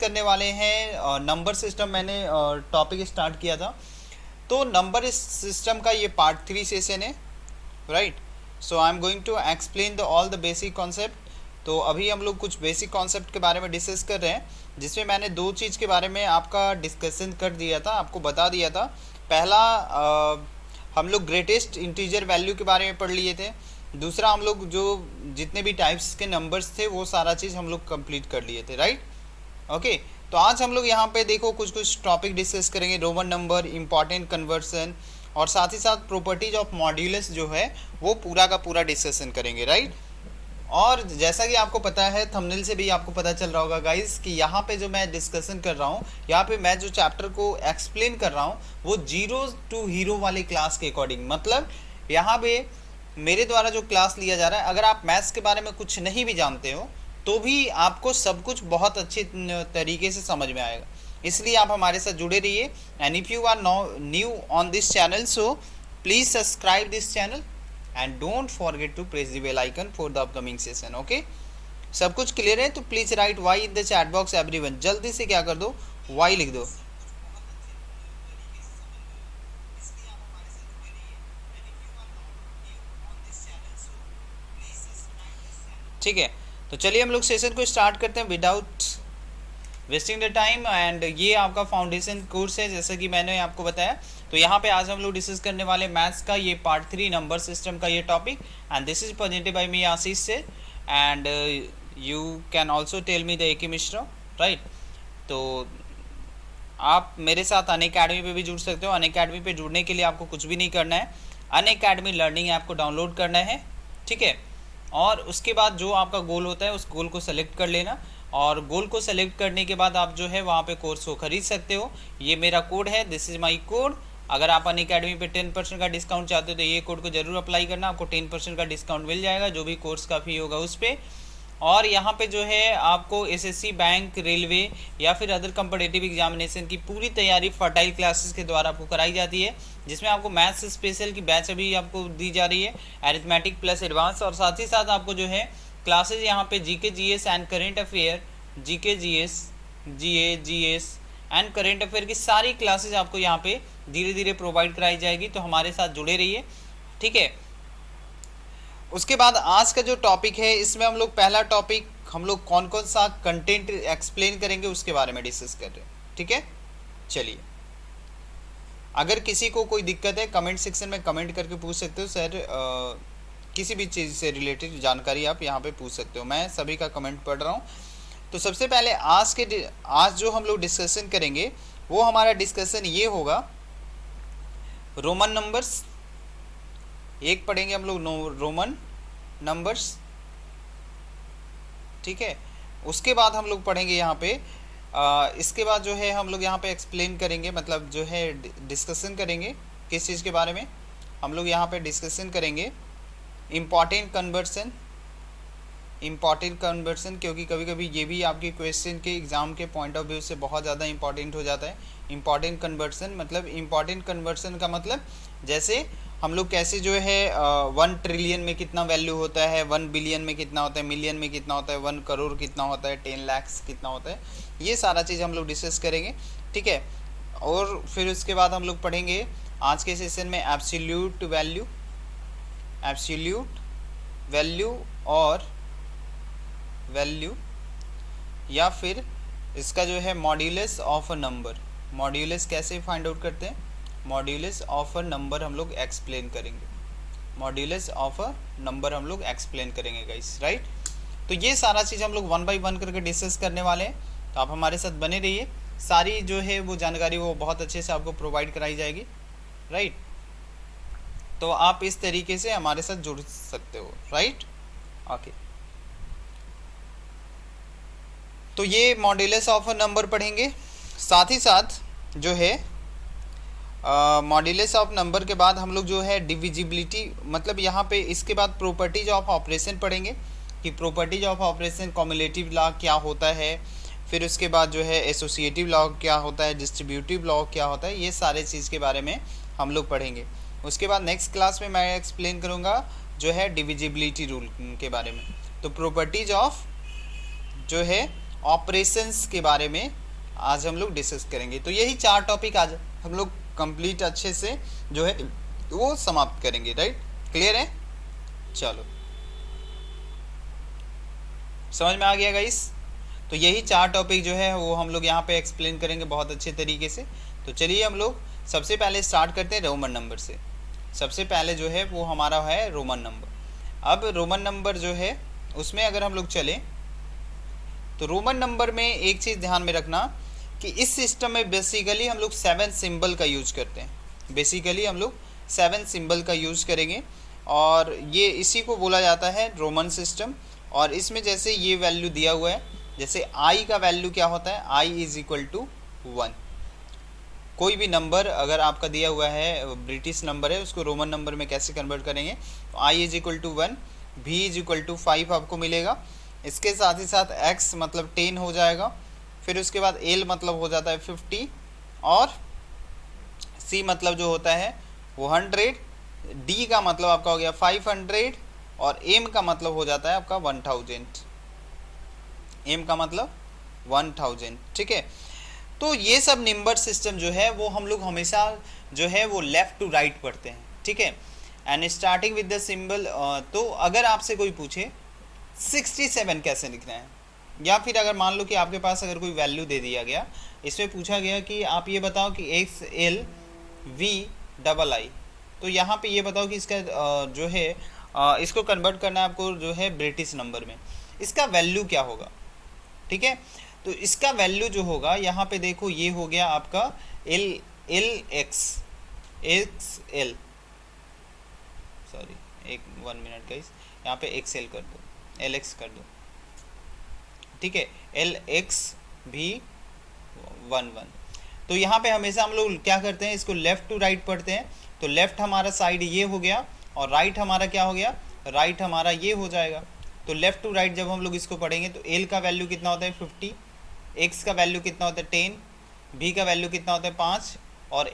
करने वाले हैं नंबर सिस्टम। मैंने टॉपिक स्टार्ट किया था, तो नंबर सिस्टम का ये पार्ट 3 सेशन है, right. So I am going to explain the all the basic concept. तो अभी हम लोग कुछ बेसिक कॉन्सेप्ट के बारे में डिस्कस कर रहे हैं, जिसमें मैंने दो चीज़ के बारे में आपका डिस्कशन कर दिया था, आपको बता दिया था। पहला हम लोग ग्रेटेस्ट इंटीजर वैल्यू के बारे में पढ़ लिए थे। दूसरा हम लोग जो जितने भी टाइप्स के नंबर्स थे वो सारा चीज़ हम लोग कंप्लीट कर लिए थे, राइट। ओके, तो आज हम लोग यहाँ पे देखो कुछ कुछ टॉपिक डिस्कस करेंगे, रोमन नंबर, इंपॉर्टेंट कन्वर्सन, और साथ ही साथ प्रॉपर्टीज ऑफ मॉड्यूलस जो है वो पूरा का पूरा डिस्कशन करेंगे, राइट। और जैसा कि आपको पता है, थंबनेल से भी आपको पता चल रहा होगा गाइस कि यहाँ पे जो मैं डिस्कशन कर रहा हूँ, यहाँ पे मैं जो चैप्टर को एक्सप्लेन कर रहा हूँ वो जीरो टू हीरो वाली क्लास के अकॉर्डिंग, मतलब यहाँ पे मेरे द्वारा जो क्लास लिया जा रहा है, अगर आप मैथ्स के बारे में कुछ नहीं भी जानते हो तो भी आपको सब कुछ बहुत अच्छे तरीके से समझ में आएगा। इसलिए आप हमारे साथ जुड़े रहिए। And if you are new on this channel, so please subscribe this channel and don't forget to press the bell icon for the upcoming session. Okay, सब कुछ क्लियर है? तो please write Y in the chat box everyone. जल्दी से क्या कर दो, Y लिख दो। ठीक है, तो चलिए हम लोग सेशन को स्टार्ट करते हैं without wasting the time. And ये आपका फाउंडेशन कोर्स है, जैसा कि मैंने आपको बताया। तो यहाँ पे आज हम लोग डिस्कस करने वाले मैथ्स का ये पार्ट 3 नंबर सिस्टम का ये topic. And this is presented by me Ashish से, and you can also tell me the A K Mishra, right. तो आप मेरे साथ अनअकैडमी पे भी जुड़ सकते हो। अनअकैडमी पे जुड़ने के लिए आपको कुछ भी नहीं करना है, अनअकैडमी लर्निंग ऐप को डाउनलोड करना है, ठीक है। और उसके बाद जो आपका गोल होता है उस गोल को सेलेक्ट कर लेना, और गोल को सेलेक्ट करने के बाद आप जो है वहाँ पे कोर्स को खरीद सकते हो। ये मेरा कोड है, दिस इज़ माई कोड। अगर आप अनअकैडमी पे 10% का डिस्काउंट चाहते हो तो ये कोड को जरूर अप्लाई करना, आपको 10% का डिस्काउंट मिल जाएगा जो भी कोर्स का फी होगा उस पर। और यहाँ पे जो है आपको एसएससी, बैंक, रेलवे या फिर अदर कम्पिटिटिव एग्जामिनेशन की पूरी तैयारी फर्टाइल क्लासेस के द्वारा आपको कराई जाती है, जिसमें आपको मैथ्स स्पेशल की बैच अभी आपको दी जा रही है, अरिथमेटिक प्लस एडवांस। और साथ ही साथ आपको जो है क्लासेज यहाँ पे GK GS and current affair, GK GS, GA GS and current affair की सारी क्लासेज आपको यहाँ पे धीरे धीरे प्रोवाइड कराई जाएगी। तो हमारे साथ जुड़े रहिए, ठीक है। उसके बाद आज का जो टॉपिक है, इसमें हम लोग पहला टॉपिक हम लोग कौन कौन सा कंटेंट एक्सप्लेन करेंगे उसके बारे में डिस्कस कर रहे हैं, ठीक है। चलिए, अगर किसी को कोई दिक्कत है कमेंट सेक्शन में कमेंट करके पूछ सकते हो, सर किसी भी चीज़ से रिलेटेड जानकारी आप यहाँ पे पूछ सकते हो, मैं सभी का कमेंट पढ़ रहा हूँ। तो सबसे पहले आज जो हम लोग डिस्कशन करेंगे वो हमारा डिस्कशन ये होगा, रोमन नंबर्स एक पढ़ेंगे हम लोग, रोमन नंबर्स, ठीक है। उसके बाद हम लोग पढ़ेंगे यहाँ पे इसके बाद जो है हम लोग यहाँ पे एक्सप्लेन करेंगे, मतलब जो है डिस्कशन करेंगे किस चीज़ के बारे में। हम लोग यहाँ पे डिस्कशन करेंगे इम्पॉर्टेंट कन्वर्सन, क्योंकि कभी कभी ये भी आपके क्वेश्चन के एग्ज़ाम के पॉइंट ऑफ व्यू से बहुत ज़्यादा इंपॉर्टेंट हो जाता है। इम्पॉर्टेंट कन्वर्सन मतलब, इम्पॉर्टेंट कन्वर्सन का मतलब जैसे हम लोग कैसे जो है 1 ट्रिलियन में कितना वैल्यू होता है, 1 बिलियन में कितना होता है, मिलियन में कितना होता है, 1 करोड़ कितना होता है, 10 लाख कितना होता है, ये सारा चीज़ हम लोग डिस्कस करेंगे, ठीक है। और फिर उसके बाद हम लोग पढ़ेंगे आज के सेशन में एब्सोल्यूट वैल्यू और वैल्यू, या फिर इसका जो है modulus of a number. Modulus कैसे फाइंड आउट करते हैं, मॉड्यूलस ऑफ अ नंबर हम लोग एक्सप्लेन करेंगे, मॉड्यूलस ऑफ अ नंबर हम लोग एक्सप्लेन करेंगे गाइस, राइट। तो ये सारा चीज़ हम लोग 1 बाय 1 करके डिस्कस करने वाले हैं, तो आप हमारे साथ बने रहिए। सारी जो है वो जानकारी वो बहुत अच्छे से आपको प्रोवाइड कराई जाएगी, राइट। तो आप इस तरीके से हमारे साथ जुड़ सकते हो, राइट, ओके। तो ये मॉड्यूलस ऑफ अ नंबर पढ़ेंगे, साथ ही साथ जो है मॉड्यूलस ऑफ नंबर के बाद हम लोग जो है डिविजिबिलिटी, मतलब यहाँ पे इसके बाद प्रॉपर्टीज ऑफ ऑपरेशन पढ़ेंगे कि properties of operation, cumulative law क्या होता है, फिर उसके बाद जो है एसोसिएटिव लॉ क्या होता है, डिस्ट्रीब्यूटिव लॉ क्या होता है, ये सारे चीज़ के बारे में हम लोग पढ़ेंगे। उसके बाद नेक्स्ट क्लास में मैं एक्सप्लेन करूँगा जो है डिविजिबिलिटी रूल के बारे में। तो प्रॉपर्टीज ऑफ जो है ऑपरेशंस के बारे में आज हम लोग डिस्कस करेंगे। तो यही 4 टॉपिक आज हम लोग कंप्लीट अच्छे से जो है वो समाप्त करेंगे। राइट, क्लियर है? चलो, समझ में आ गया गाइस? तो यही 4 टॉपिक जो है वो हम लोग यहाँ पे एक्सप्लेन करेंगे बहुत अच्छे तरीके से। तो चलिए हम लोग सबसे पहले स्टार्ट करते हैं रोमन नंबर से। सबसे पहले जो है वो हमारा है रोमन नंबर। अब रोमन नंबर जो है उसमें अगर हम लोग चलें तो रोमन नंबर में एक चीज़ ध्यान में रखना कि इस सिस्टम में बेसिकली हम लोग 7 सिंबल का यूज करते हैं। बेसिकली हम लोग 7 सिंबल का यूज करेंगे और ये इसी को बोला जाता है रोमन सिस्टम। और इसमें जैसे ये वैल्यू दिया हुआ है, जैसे आई का वैल्यू क्या होता है, आई इज इक्वल टू 1। कोई भी नंबर अगर आपका दिया हुआ है, ब्रिटिश नंबर है, उसको रोमन नंबर में कैसे कन्वर्ट करेंगे, तो आई इज इक्वल टू 1, भी इज इक्वल टू 5 आपको मिलेगा। इसके साथ ही साथ एक्स मतलब 10 हो जाएगा। फिर उसके बाद एल मतलब हो जाता है 50 और सी मतलब जो होता है वो 100, डी का मतलब आपका हो गया 500 और एम का मतलब हो जाता है आपका 1000। एम का मतलब 1000। ठीक है, तो ये सब नंबर सिस्टम जो है वो हम लोग हमेशा जो है वो लेफ़्ट टू राइट पढ़ते हैं। ठीक है, and starting with the symbol. तो अगर आपसे कोई पूछे 67 कैसे लिखना है, या फिर अगर मान लो कि आपके पास अगर कोई वैल्यू दे दिया गया, इसमें पूछा गया कि आप ये बताओ कि एक्स एल वी डबल आई, तो यहाँ पे ये बताओ कि इसका जो है इसको कन्वर्ट करना है आपको जो है ब्रिटिश नंबर में, इसका वैल्यू क्या होगा। ठीक है, तो इसका वैल्यू जो होगा यहाँ पे देखो ये हो गया आपका L L x L, sorry 1 minute guys, यहाँ पे एक्स एल कर दो, एल एक्स कर दो। ठीक है, एल एक्स भी 1 तो यहाँ पे हमेशा हम लोग क्या करते हैं, इसको लेफ़्ट टू राइट पढ़ते हैं। तो लेफ़्ट हमारा साइड ये हो गया और राइट हमारा क्या हो गया, राइट हमारा ये हो जाएगा। तो लेफ़्ट टू राइट जब हम लोग इसको पढ़ेंगे तो एल का वैल्यू कितना होता है 50, एक्स का वैल्यू कितना होता है 10, बी का वैल्यू कितना होता है 5 और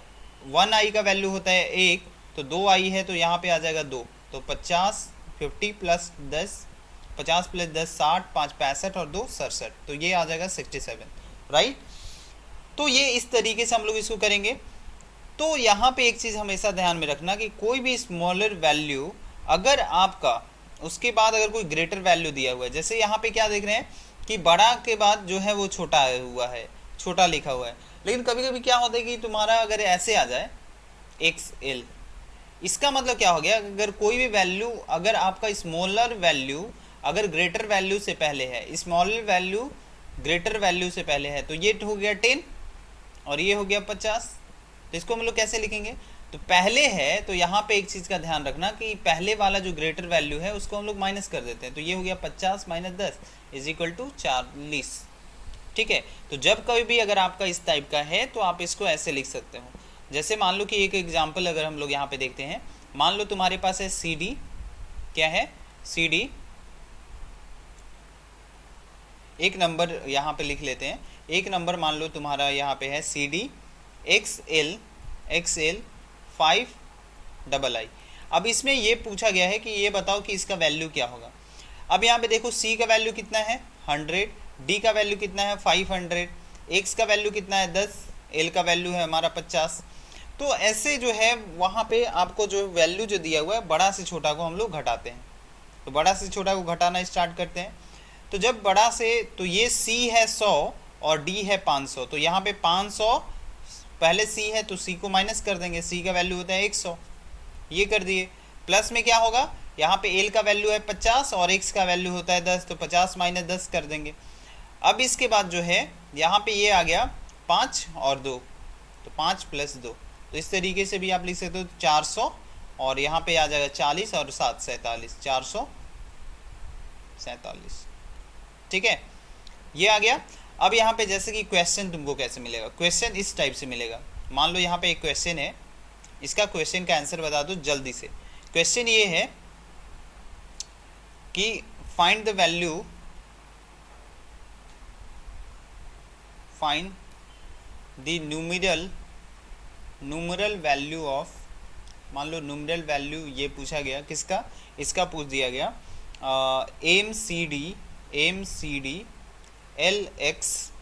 1 आई का वैल्यू होता है 1, तो 2 आई है तो यहाँ पे आ जाएगा 2। तो 50 50 प्लस 10, 50 प्लस 10 60, 5 65 और 2 67, तो ये आ जाएगा 67। राइट, तो ये इस तरीके से हम लोग इसको करेंगे। तो यहाँ पे एक चीज़ हमेशा ध्यान में रखना कि कोई भी स्मॉलर वैल्यू अगर आपका उसके बाद अगर कोई ग्रेटर वैल्यू दिया हुआ है, जैसे यहाँ पे क्या देख रहे हैं कि बड़ा के बाद जो है वो छोटा हुआ है, छोटा लिखा हुआ है। लेकिन कभी कभी क्या होता है कि तुम्हारा अगर ऐसे आ जाए एक्स एल, इसका मतलब क्या हो गया, अगर कोई भी वैल्यू अगर आपका स्मॉलर वैल्यू अगर ग्रेटर वैल्यू से पहले है, स्मॉलर वैल्यू ग्रेटर वैल्यू से पहले है, तो ये हो गया 10 और ये हो गया 50। तो इसको हम लोग कैसे लिखेंगे, तो पहले है तो यहाँ पे एक चीज़ का ध्यान रखना कि पहले वाला जो ग्रेटर वैल्यू है उसको हम लोग माइनस कर देते हैं। तो ये हो गया 50 माइनस 10 इज इक्वल टू 40। ठीक है, तो जब कभी भी अगर आपका इस टाइप का है तो आप इसको ऐसे लिख सकते हो। जैसे मान लो कि एक एग्जाम्पल अगर हम लोग यहाँ पे देखते हैं, मान लो तुम्हारे पास है सी डी, क्या है सी डी, एक नंबर यहाँ पे लिख लेते हैं, एक नंबर मान लो तुम्हारा यहाँ पे है C D X L 5 double I. अब इसमें ये पूछा गया है कि ये बताओ कि इसका वैल्यू क्या होगा। अब यहाँ पे देखो सी का वैल्यू कितना है 100, डी का वैल्यू कितना है 500, एक्स का वैल्यू कितना है 10, एल का वैल्यू है हमारा 50। तो ऐसे जो है वहाँ पे आपको जो वैल्यू जो दिया हुआ है बड़ा से छोटा को हम लोग घटाते हैं। तो बड़ा से छोटा को घटाना स्टार्ट करते हैं। तो जब बड़ा से, तो ये सी है 100 और डी है 500, तो यहाँ पे 500 पहले सी है तो सी को माइनस कर देंगे, सी का वैल्यू होता है 100, ये कर दिए। प्लस में क्या होगा, यहाँ पे एल का वैल्यू है 50 और एक्स का वैल्यू होता है 10, तो 50 माइनस 10 कर देंगे। अब इसके बाद जो है यहाँ पे ये आ गया 5 और 2, तो 5 प्लस 2, तो इस तरीके से भी आप लिख सकते हो 400 और यहाँ पे आ जाएगा 40 और 7 47, 447। ठीक है, ये आ गया। अब यहाँ पे जैसे कि क्वेश्चन तुमको कैसे मिलेगा, क्वेश्चन इस टाइप से मिलेगा। मान लो यहाँ पे एक क्वेश्चन है, इसका क्वेश्चन का आंसर बता दो जल्दी से। क्वेश्चन ये है कि find the value, find the numeral value of, मान लो न्यूमरल वैल्यू ये पूछा गया किसका, इसका पूछ दिया गया M C D LXIB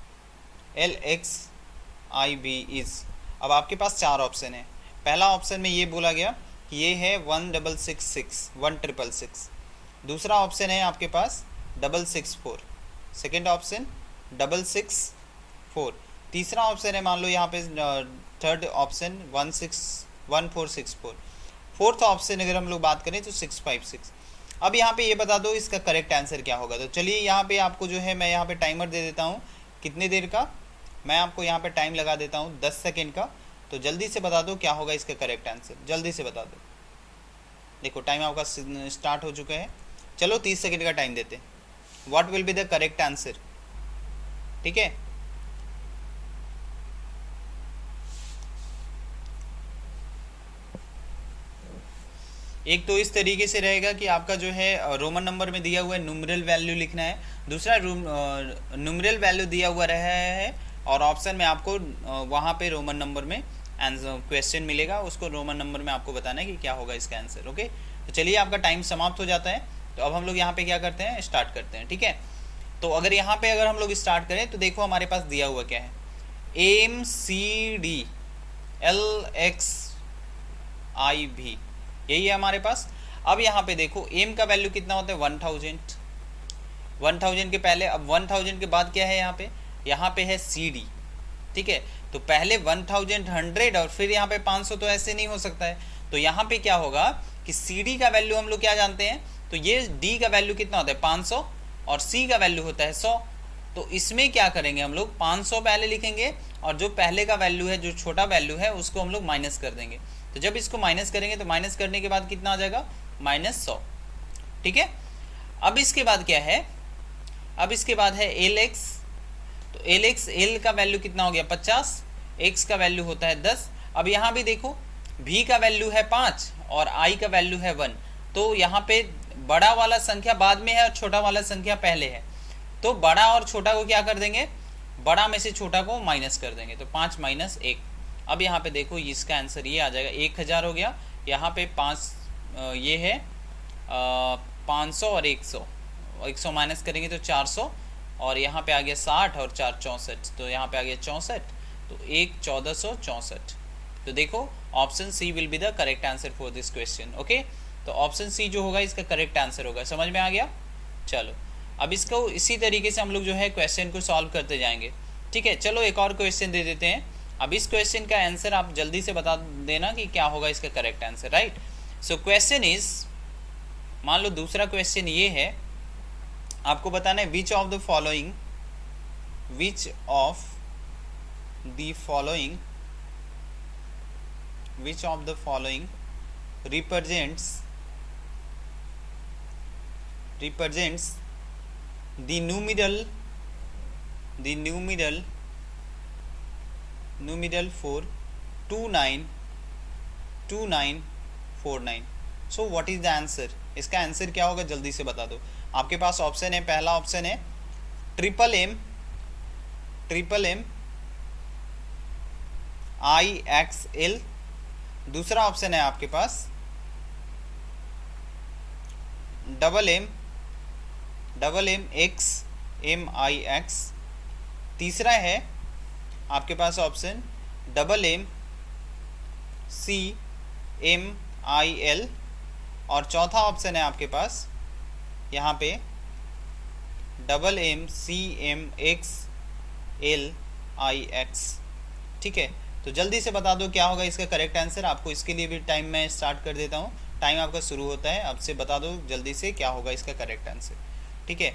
is. अब आपके पास चार ऑप्शन है। पहला ऑप्शन में ये बोला गया कि ये है 1666। दूसरा ऑप्शन है आपके पास 664। Second option 664। तीसरा ऑप्शन है मान लो यहाँ पे थर्ड ऑप्शन 1464। फोर्थ ऑप्शन अगर हम लोग बात करें तो 656। अब यहाँ पे ये बता दो इसका करेक्ट आंसर क्या होगा। तो चलिए यहाँ पे आपको जो है मैं यहाँ पे टाइमर दे देता हूँ। कितने देर का? मैं आपको यहाँ पे टाइम लगा देता हूँ 10 सेकेंड का। तो जल्दी से बता दो क्या होगा इसका करेक्ट आंसर, जल्दी से बता दो। देखो टाइम आपका स्टार्ट हो चुका है। चलो 30 सेकेंड का टाइम देते हैं। What will be the correct answer? ठीक है, एक तो इस तरीके से रहेगा कि आपका जो है रोमन नंबर में दिया हुआ है न्यूमरल वैल्यू लिखना है। दूसरा न्यूमरल वैल्यू दिया हुआ रहा है और ऑप्शन में आपको वहाँ पे रोमन नंबर में आंसर क्वेश्चन मिलेगा, उसको रोमन नंबर में आपको बताना है कि क्या होगा इसका आंसर। ओके, तो चलिए आपका टाइम समाप्त हो जाता है। तो अब हम लोग यहाँ पे क्या करते हैं, स्टार्ट करते हैं। ठीक है, तो अगर यहाँ पे अगर हम लोग स्टार्ट करें तो देखो हमारे पास दिया हुआ क्या है, AMCD LXIB, यही है हमारे पास। अब यहाँ पे देखो एम का वैल्यू कितना होता है 1000। 1000 के पहले, अब 1000 के बाद क्या है यहाँ पे है CD। ठीक है, तो पहले 1100 और फिर यहाँ पे 500, तो ऐसे नहीं हो सकता है। तो यहाँ पे क्या होगा कि CD का वैल्यू हम लोग क्या जानते हैं, तो ये D का वैल्यू कितना होता है 500 और C का वैल्यू होता है 100। तो इसमें क्या करेंगे हम लोग 500 पहले लिखेंगे और जो पहले का वैल्यू है, जो छोटा वैल्यू है, उसको हम लोग माइनस कर देंगे। तो जब इसको माइनस करेंगे तो माइनस करने के बाद कितना आ जाएगा -100। ठीक है, अब इसके बाद क्या है, अब इसके बाद है LX। तो LX, L का वैल्यू कितना हो गया 50, X का वैल्यू होता है 10। अब यहाँ भी देखो V का वैल्यू है 5 और I का वैल्यू है 1। तो यहाँ पे बड़ा वाला संख्या बाद में है और छोटा वाला संख्या पहले है। तो बड़ा और छोटा को क्या कर देंगे, बड़ा में से छोटा को माइनस कर देंगे। तो 5 - 1। अब यहाँ पे देखो इसका आंसर ये आ जाएगा 1000 हो गया। यहाँ पे 5 ये है 500 और 100 माइनस करेंगे तो 400 और यहाँ पे आ गया 60 और 4 64। तो यहाँ पे आ गया 64, तो 1464। तो देखो option C will be the correct answer for this question. Okay, तो ऑप्शन सी जो होगा इसका करेक्ट आंसर होगा। समझ में आ गया? चलो अब इसको इसी तरीके से हम लोग जो है क्वेश्चन को सॉल्व करते जाएंगे। ठीक है, चलो एक और क्वेश्चन दे देते हैं। अब इस क्वेश्चन का आंसर आप जल्दी से बता देना कि क्या होगा इसका correct answer. Right, so question is, मान लो दूसरा क्वेश्चन ये है, आपको बताना है which of the following represents the numeral for 292949। So what is the answer? इसका आंसर क्या होगा जल्दी से बता दो। आपके पास ऑप्शन है, पहला ऑप्शन है ट्रिपल एम IXL। दूसरा ऑप्शन है आपके पास डबल एम XMIX। तीसरा है आपके पास ऑप्शन MM CMIL। और चौथा ऑप्शन है आपके पास यहाँ पे MM CMXLIX। ठीक है, तो जल्दी से बता दो क्या होगा इसका करेक्ट आंसर। आपको इसके लिए भी टाइम मैं स्टार्ट कर देता हूँ। टाइम आपका शुरू होता है, अब से बता दो जल्दी से क्या होगा इसका करेक्ट आंसर। ठीक है,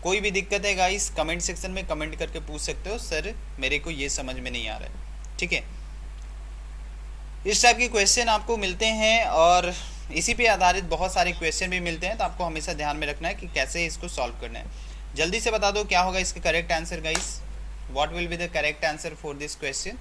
कोई भी दिक्कत है गाइस कमेंट सेक्शन में कमेंट करके पूछ सकते हो, सर मेरे को ये समझ में नहीं आ रहा है। ठीक है, इस टाइप के क्वेश्चन आपको मिलते हैं और इसी पे आधारित बहुत सारे क्वेश्चन भी मिलते हैं। तो आपको हमेशा ध्यान में रखना है कि कैसे इसको सॉल्व करना है। जल्दी से बता दो क्या होगा इसका correct answer guys. What will be the correct answer for this question?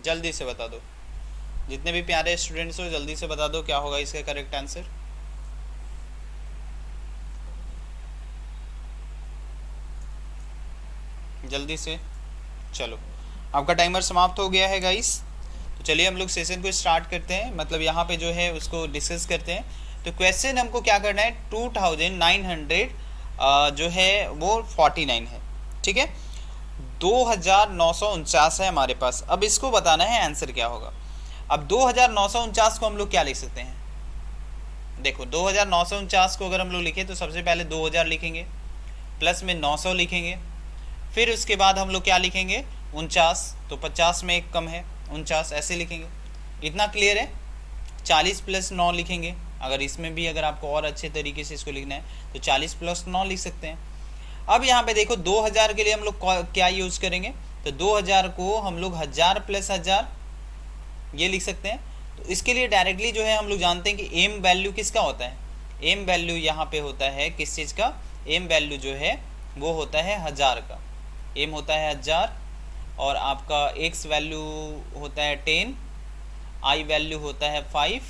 जल्दी से बता दो। जितने भी प्यारे स्टूडेंट्स हो जल्दी से बता दो क्या होगा इसका करेक्ट आंसर। जल्दी से, चलो आपका टाइमर समाप्त हो गया है गाइस। तो चलिए हम लोग सेशन को स्टार्ट करते हैं, मतलब यहाँ पे जो है उसको डिस्कस करते हैं। तो क्वेश्चन हमको क्या करना है, 2900 जो है वो 49 है, ठीक है, 2949 है हमारे पास। अब इसको बताना है आंसर क्या होगा। अब 2949 को हम लोग क्या लिख सकते हैं, देखो 2949 को अगर हम लोग लिखें तो सबसे पहले 2000 लिखेंगे, प्लस में 900 लिखेंगे, फिर उसके बाद हम लोग क्या लिखेंगे 49, तो 50 में एक कम है 49, ऐसे लिखेंगे। इतना क्लियर है। 40 प्लस 9 लिखेंगे, अगर इसमें भी अगर आपको और अच्छे तरीके से इसको लिखना है तो 40 प्लस 9 लिख सकते हैं। अब यहाँ पे देखो 2000 के लिए हम लोग क्या यूज़ करेंगे, तो 2000 को हम लोग 1000 प्लस 1000 ये लिख सकते हैं। तो इसके लिए डायरेक्टली जो है हम लोग जानते हैं कि एम वैल्यू किसका होता है, एम वैल्यू यहाँ पे होता है किस चीज़ का, एम वैल्यू जो है वो होता है 1000 का, एम होता है 1000, और आपका एक्स वैल्यू होता है 10, आई वैल्यू होता है 5,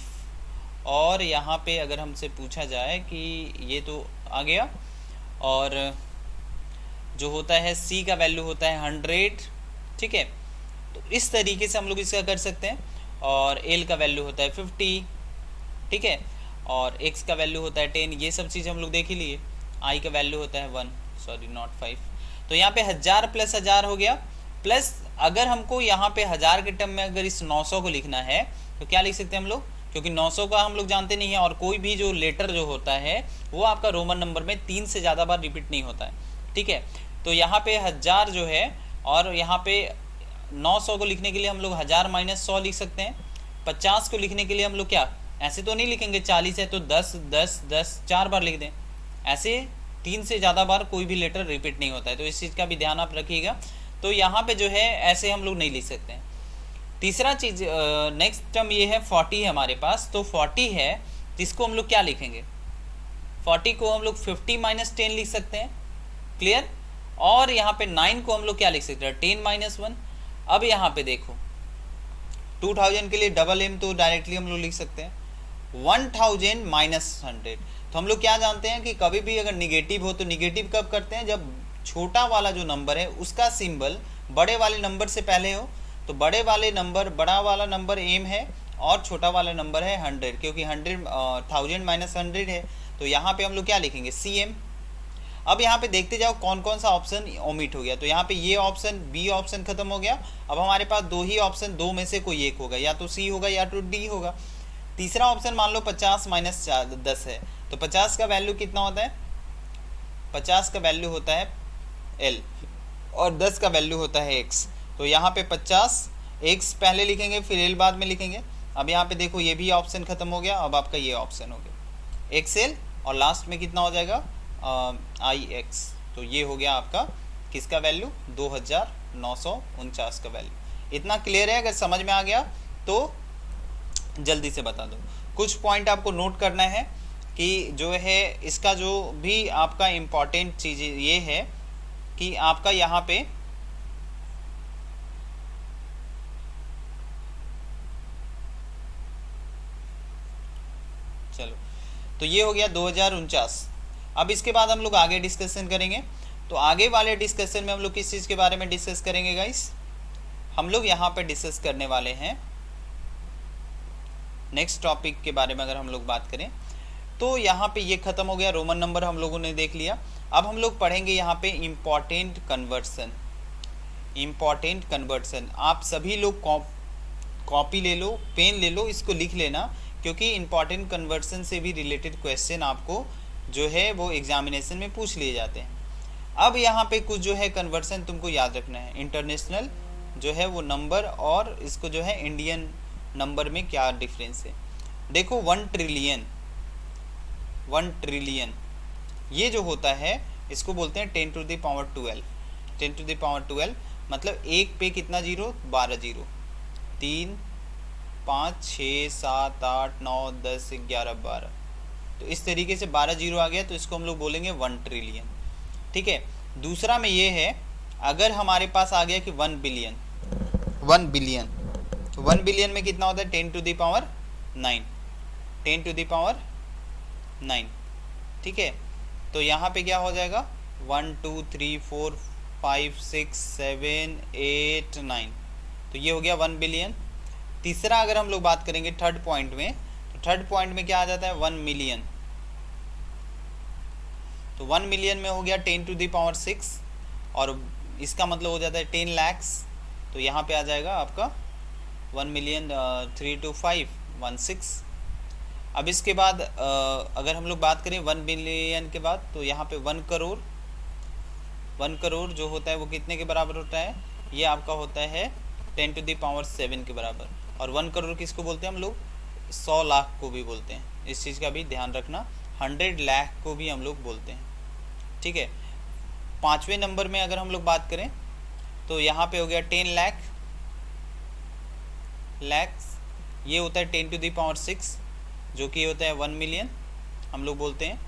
और यहाँ पे अगर हमसे पूछा जाए कि ये तो आ गया, और जो होता है सी का वैल्यू होता है 100, ठीक है। तो इस तरीके से हम लोग इसका कर सकते हैं। और एल का वैल्यू होता है 50, ठीक है, और एक्स का वैल्यू होता है 10, ये सब चीज़ हम लोग देख ही लिए। आई का वैल्यू होता है 1, सॉरी नॉट 5। तो यहाँ पे 1000 प्लस 1000 हो गया, प्लस अगर हमको यहाँ पे 1000 के टर्म में अगर इस 900 को लिखना है तो क्या लिख सकते हैं हम लोग, क्योंकि 900 का हम लोग जानते नहीं है, और कोई भी जो लेटर जो होता है वो आपका रोमन नंबर में 3 से ज़्यादा बार रिपीट नहीं होता है, ठीक है। तो यहाँ पे 1000 जो है, और यहाँ पे 900 को लिखने के लिए हम लोग 1000 माइनस 100 लिख सकते हैं। 50 को लिखने के लिए हम लोग क्या, ऐसे तो नहीं लिखेंगे, 40 है तो 10 10 10 4 बार लिख दें, ऐसे 3 से ज़्यादा बार कोई भी लेटर रिपीट नहीं होता है, तो इस चीज़ का भी ध्यान आप रखिएगा। तो यहाँ पे जो है ऐसे हम लोग नहीं लिख सकते हैं। तीसरा चीज़, नेक्स्ट टर्म ये है 40 है हमारे पास, तो 40 है, जिसको हम लोग क्या लिखेंगे, 40 को हम लोग 50 माइनस 10 लिख सकते हैं, क्लियर। और यहाँ पे 9 को हम लोग क्या लिख सकते हैं, 10 माइनस 1। अब यहाँ पे देखो 2000 के लिए डबल एम तो डायरेक्टली हम लोग लिख सकते हैं, 1000 माइनस 100। तो हम लोग क्या जानते हैं कि कभी भी अगर निगेटिव हो तो निगेटिव कब करते हैं, जब छोटा वाला जो नंबर है उसका सिंबल बड़े वाले नंबर से पहले हो। तो बड़ा वाला नंबर एम है, और छोटा वाला नंबर है 100, क्योंकि 1000 माइनस 100 है, तो यहाँ पे हम लोग क्या लिखेंगे, सी एम। अब यहाँ पे देखते जाओ कौन कौन सा ऑप्शन ओमिट हो गया, तो यहाँ पे ये ऑप्शन बी ऑप्शन खत्म हो गया। अब हमारे पास दो ही ऑप्शन, दो में से कोई एक होगा, या तो सी होगा या तो डी होगा। तीसरा ऑप्शन मान लो 50 माइनस 10 है, तो 50 का वैल्यू कितना होता है, 50 का वैल्यू होता है एल, और 10 का वैल्यू होता है एक्स। तो यहाँ पे 50 एक्स पहले लिखेंगे, फिर एल बाद में लिखेंगे। अब यहाँ पे देखो ये भी ऑप्शन खत्म हो गया, अब आपका ये ऑप्शन हो गया एक्स एल, और लास्ट में कितना हो जाएगा आई एक्स। तो ये हो गया आपका किसका वैल्यू, 2949 का वैल्यू। इतना क्लियर है, अगर समझ में आ गया तो जल्दी से बता दो। कुछ पॉइंट आपको नोट करना है कि जो है इसका जो भी आपका इम्पॉर्टेंट चीज़ ये है कि आपका यहाँ पे चलो, तो ये हो गया 2049। अब इसके बाद हम लोग आगे डिस्कशन करेंगे। तो आगे वाले डिस्कशन में हम लोग किस चीज़ के बारे में डिस्कस करेंगे गाइस, हम लोग यहाँ पे डिस्कस करने वाले हैं नेक्स्ट टॉपिक के बारे में। अगर हम लोग बात करें तो यहाँ पे ये ख़त्म हो गया, रोमन नंबर हम लोगों ने देख लिया। अब हम लोग पढ़ेंगे यहाँ पे इम्पॉर्टेंट कन्वर्सन। इम्पॉर्टेंट कन्वर्सन आप सभी लोग कॉपी ले लो, पेन ले लो, इसको लिख लेना, क्योंकि इम्पॉर्टेंट कन्वर्सन से भी रिलेटेड क्वेश्चन आपको जो है वो एग्जामिनेशन में पूछ लिए जाते हैं। अब यहाँ पे कुछ जो है कन्वर्सन तुमको याद रखना है। इंटरनेशनल जो है वो नंबर, और इसको जो है इंडियन नंबर में क्या डिफरेंस है। देखो 1 ट्रिलियन ये जो होता है इसको बोलते हैं 10 to the power 12। 10 to the power 12 मतलब एक पे कितना जीरो, 12 जीरो, 3 5 6 7 8 9 10 11 12। तो इस तरीके से 12 जीरो आ गया, तो इसको हम लोग बोलेंगे 1 ट्रिलियन, ठीक है। दूसरा में ये है, अगर हमारे पास आ गया कि 1 बिलियन, तो 1 बिलियन में कितना होता है 10⁹, 10⁹ ठीक है। तो यहाँ पे क्या हो जाएगा 1 2 3 4 5 6 7 8 9, तो ये हो गया 1 बिलियन। तीसरा अगर हम लोग बात करेंगे थर्ड पॉइंट में, तो थर्ड पॉइंट में क्या आ जाता है 1 मिलियन। तो 1 मिलियन में हो गया 10⁶, और इसका मतलब हो जाता है 10 लाख। तो यहाँ पे आ जाएगा आपका 1 मिलियन 32516। अब इसके बाद अगर हम लोग बात करें 1 बिलियन के बाद, तो यहाँ पे 1 करोड़, 1 करोड़ जो होता है वो कितने के बराबर होता है, ये आपका होता है 10⁻7 के बराबर। और 1 करोड़ किसको बोलते हैं हम लोग, 100 लाख को भी बोलते हैं, इस चीज़ का भी ध्यान रखना। 100 लाख को भी हम लोग बोलते हैं, ठीक है। पाँचवें नंबर में अगर हम लोग बात करें, तो यहाँ पे हो गया 10 लाख, ये होता है 10⁶, जो कि होता है 1 मिलियन हम लोग बोलते हैं,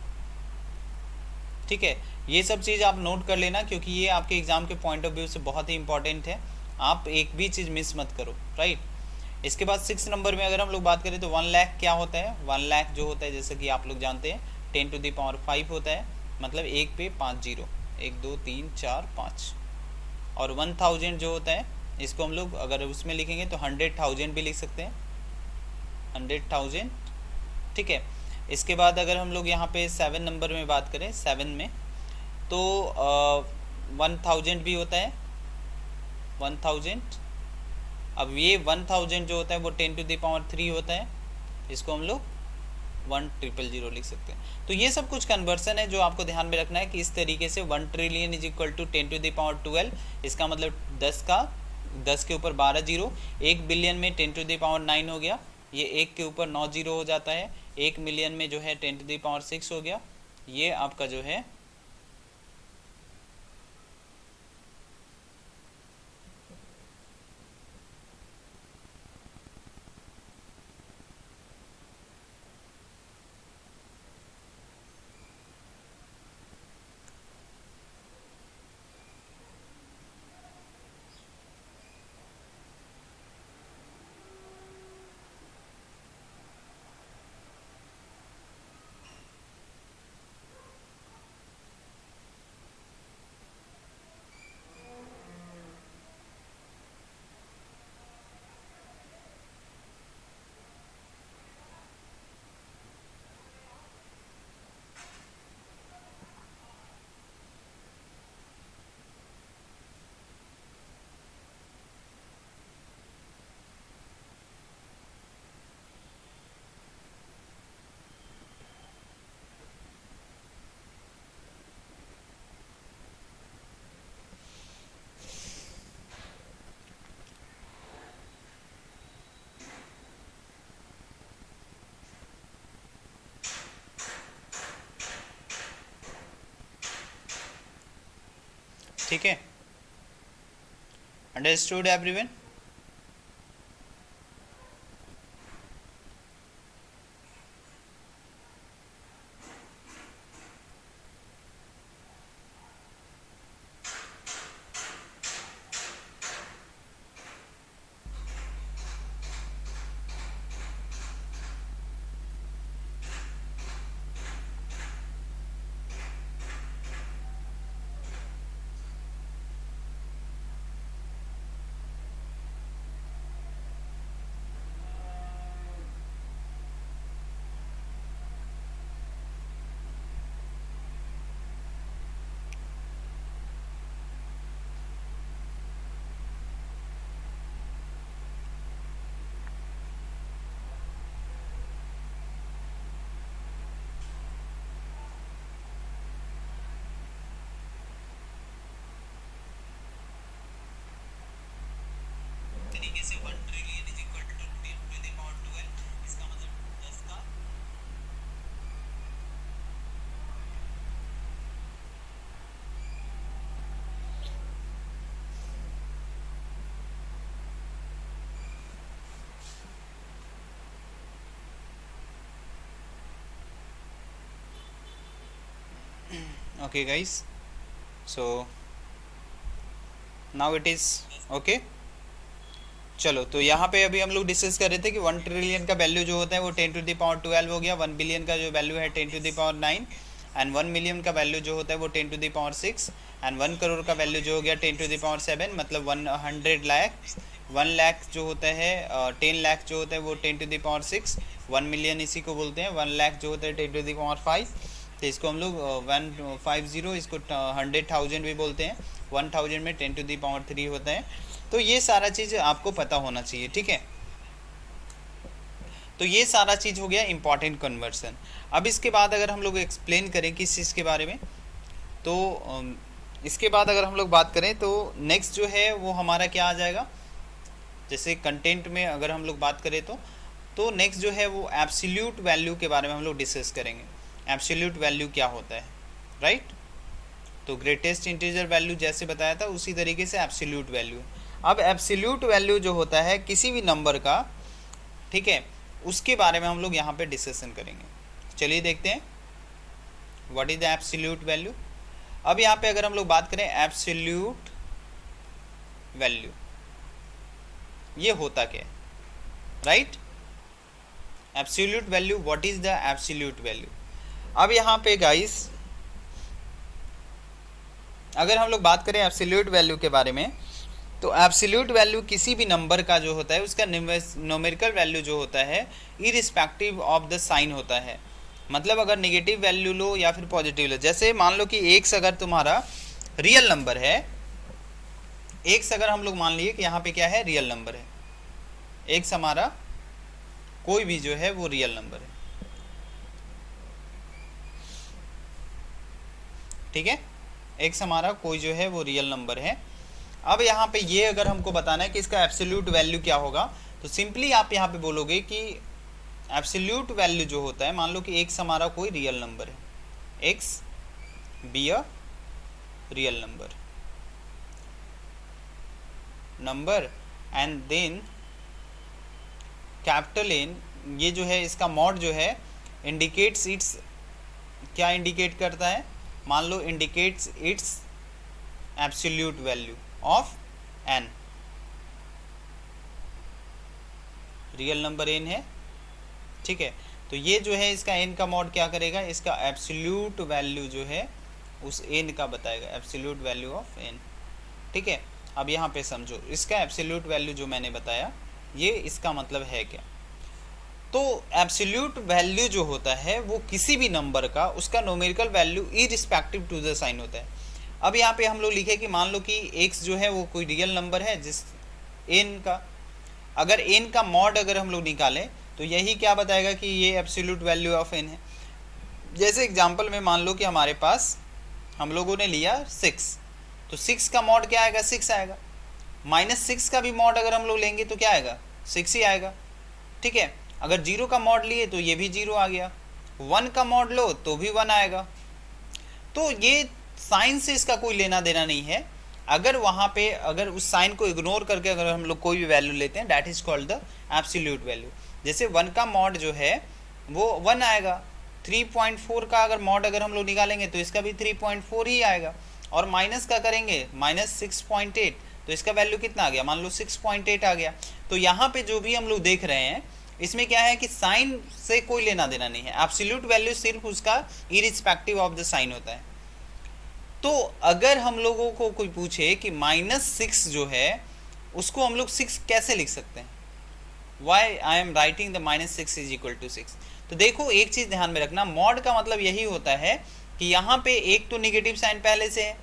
ठीक है। ये सब चीज़ आप नोट कर लेना, क्योंकि ये आपके एग्ज़ाम के पॉइंट ऑफ व्यू से बहुत ही इंपॉर्टेंट है, आप एक भी चीज़ मिस मत करो, राइट। इसके बाद 6 नंबर में अगर हम लोग बात करें, तो 1 लाख क्या होता है, 1 लाख जो होता है जैसे कि आप लोग जानते हैं 10⁵ होता है, मतलब एक पे 5 जीरो, 1 2 3 4 5। और 1000 जो होता है, इसको हम लोग अगर उसमें लिखेंगे तो 100,000 भी लिख सकते हैं, 100,000, ठीक है। इसके बाद अगर हम लोग यहाँ पे 7 नंबर में बात करें, 7 में तो 1000 भी होता है, 1000। अब ये 1000 जो होता है वो 10⁻3 होता है, इसको हम लोग 1,000 लिख सकते हैं। तो ये सब कुछ कन्वर्सन है जो आपको ध्यान में रखना है कि इस तरीके से 1 ट्रिलियन इज इक्वल टू 10⁻12, इसका मतलब 10 के ऊपर 12 जीरो। 1 बिलियन में 10⁹ हो गया, ये 1 के ऊपर 9 जीरो हो जाता है। 1 मिलियन में जो है 10⁶ हो गया, ये आपका जो है ठीक है। Understood everyone. तरीके से 1 ट्रिलियन इज इक्वल टू 10⁻12, इसका मतलब 10 का okay guys, so now it is okay. चलो, तो यहाँ पे अभी हम लोग डिस्कस कर रहे थे कि 1 ट्रिलियन का वैल्यू जो होता है वो 10⁻12 हो गया, 1 बिलियन का जो वैल्यू है 10⁻9, एंड 1 मिलियन का वैल्यू जो होता है वो 10⁻6, एंड 1 करोड़ का वैल्यू जो हो गया 10⁻7, मतलब 100 लाख, 1 लाख जो होता है 10 लाख जो होता है वो 10⁻6, 1 मिलियन इसी को बोलते हैं, 1 लाख जो होता है 10⁻5, तो इसको हम लोग 150, इसको 100,000 भी बोलते हैं, 1000 में 10⁻3 होता है। तो ये सारा चीज़ आपको पता होना चाहिए, ठीक है। तो ये सारा चीज़ हो गया इम्पॉर्टेंट कन्वर्सन। अब इसके बाद अगर हम लोग एक्सप्लेन करें किस चीज़ के बारे में, तो इसके बाद अगर हम लोग बात करें तो नेक्स्ट जो है वो हमारा क्या आ जाएगा, जैसे कंटेंट में अगर हम लोग बात करें तो नेक्स्ट जो है वो एब्सोल्यूट वैल्यू के बारे में हम लोग डिस्कस करेंगे। एब्सोल्यूट वैल्यू क्या होता है, राइट। तो ग्रेटेस्ट इंटीजर वैल्यू जैसे बताया था उसी तरीके से एब्सोल्यूट वैल्यू। अब एब्सोल्यूट वैल्यू जो होता है किसी भी नंबर का, ठीक है, उसके बारे में हम लोग यहाँ पे डिस्कशन करेंगे। चलिए देखते हैं what is the absolute value. अब यहाँ पे अगर हम लोग बात करें एब्सोल्यूट वैल्यू, ये होता क्या है, right. Absolute value, what is the absolute value. अब यहाँ पे गाइस अगर हम लोग बात करें एब्सोल्यूट वैल्यू के बारे में, तो एब्सोल्यूट वैल्यू किसी भी नंबर का जो होता है उसका न्यूमेरिकल वैल्यू जो होता है इरिस्पेक्टिव ऑफ द साइन होता है। मतलब अगर नेगेटिव वैल्यू लो या फिर पॉजिटिव लो, जैसे मान लो कि x अगर तुम्हारा रियल नंबर है, x अगर हम लोग मान लिए कि यहाँ पे क्या है, रियल नंबर है, x हमारा कोई भी जो है वो रियल नंबर है, ठीक है, x हमारा कोई जो है वो रियल नंबर है। अब यहाँ पे ये अगर हमको बताना है कि इसका एब्सोल्यूट वैल्यू क्या होगा, तो सिंपली आप यहाँ पे बोलोगे कि एब्सोल्यूट वैल्यू जो होता है, मान लो कि x हमारा कोई रियल नंबर है, x be a real number and then capital N, ये जो है इसका मॉड जो है इंडिकेट्स इट्स, क्या इंडिकेट करता है, मान लो indicates its absolute value of n, real number n है, ठीक है। तो ये जो है इसका n का मॉड क्या करेगा, इसका एब्सोल्यूट वैल्यू जो है उस n का बताएगा, एब्सोल्यूट वैल्यू ऑफ n, ठीक है। अब यहाँ पे समझो इसका एब्सोल्यूट वैल्यू जो मैंने बताया ये इसका मतलब है क्या। तो एब्सोल्यूट वैल्यू जो होता है वो किसी भी नंबर का उसका numerical value irrespective to the sign होता है। अब यहाँ पे हम लोग लिखे कि मान लो कि x जो है वो कोई रियल नंबर है जिस n का, अगर n का मॉड अगर हम लोग निकालें तो यही क्या बताएगा कि ये एब्सोल्यूट वैल्यू ऑफ n है। जैसे एग्जांपल में मान लो कि हमारे पास हम लोगों ने लिया 6, तो 6 का मॉड क्या आएगा, 6 आएगा। -6 का भी मॉड अगर हम लोग लेंगे तो क्या आएगा, 6 ही आएगा, ठीक है। अगर 0 का मॉड लिए तो ये भी 0 आ गया, 1 का मॉड लो तो भी 1 आएगा। तो ये साइन से इसका कोई लेना देना नहीं है। अगर वहाँ पे अगर उस साइन को इग्नोर करके अगर हम लोग कोई भी वैल्यू लेते हैं, that is called the absolute value. जैसे 1 का मॉड जो है वो 1 आएगा, 3.4 का अगर मॉड अगर हम लोग निकालेंगे तो इसका भी 3.4 ही आएगा, और माइनस का करेंगे -6.8 तो इसका वैल्यू कितना आ गया, मान लो 6.8 आ गया। तो यहाँ पे जो भी हम लोग देख रहे हैं इसमें क्या है कि साइन से कोई लेना देना नहीं है, एब्सोल्यूट वैल्यू सिर्फ उसका इरिस्पेक्टिव ऑफ द साइन होता है। तो अगर हम लोगों को कोई पूछे कि -6 जो है उसको हम लोग 6 कैसे लिख सकते हैं, why I am writing the -6 is equal to 6, तो देखो एक चीज़ ध्यान में रखना, मॉड का मतलब यही होता है कि यहाँ पे एक तो निगेटिव साइन पहले से है,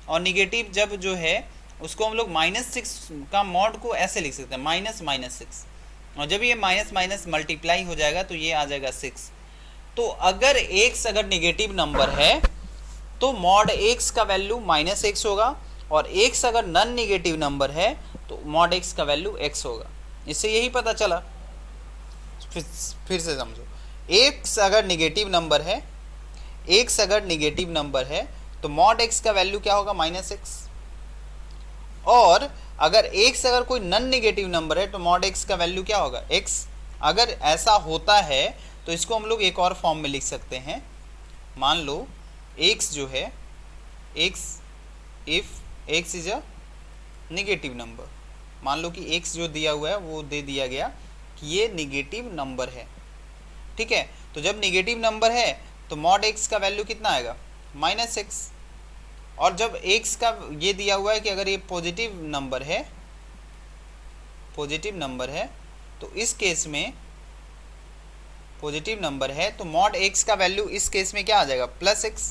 और निगेटिव जब जो है उसको हम लोग -6 का मॉड को ऐसे लिख सकते हैं, -6, और जब ये माइनस मल्टीप्लाई हो जाएगा तो ये आ जाएगा 6। तो अगर x अगर निगेटिव नंबर है तो मॉड x का वैल्यू -x होगा, और x अगर नॉन निगेटिव नंबर है तो मॉड x का वैल्यू x होगा। इससे यही पता चला, फिर से समझो, x अगर निगेटिव नंबर है, x अगर निगेटिव नंबर है तो मॉड x का वैल्यू क्या होगा, -x, और अगर x अगर कोई नॉन नेगेटिव नंबर है तो मॉड x का वैल्यू क्या होगा, x। अगर ऐसा होता है तो इसको हम लोग एक और फॉर्म में लिख सकते हैं, मान लो x जो है, x if x is a negative number, मान लो कि x जो दिया हुआ है वो दे दिया गया कि ये निगेटिव नंबर है, ठीक है। तो जब निगेटिव नंबर है तो मॉड x का वैल्यू कितना आएगा, -x। और जब x का ये दिया हुआ है कि अगर ये पॉजिटिव नंबर है, पॉजिटिव नंबर है, तो इस केस में पॉजिटिव नंबर है तो मॉड x का वैल्यू इस केस में क्या आ जाएगा, +x।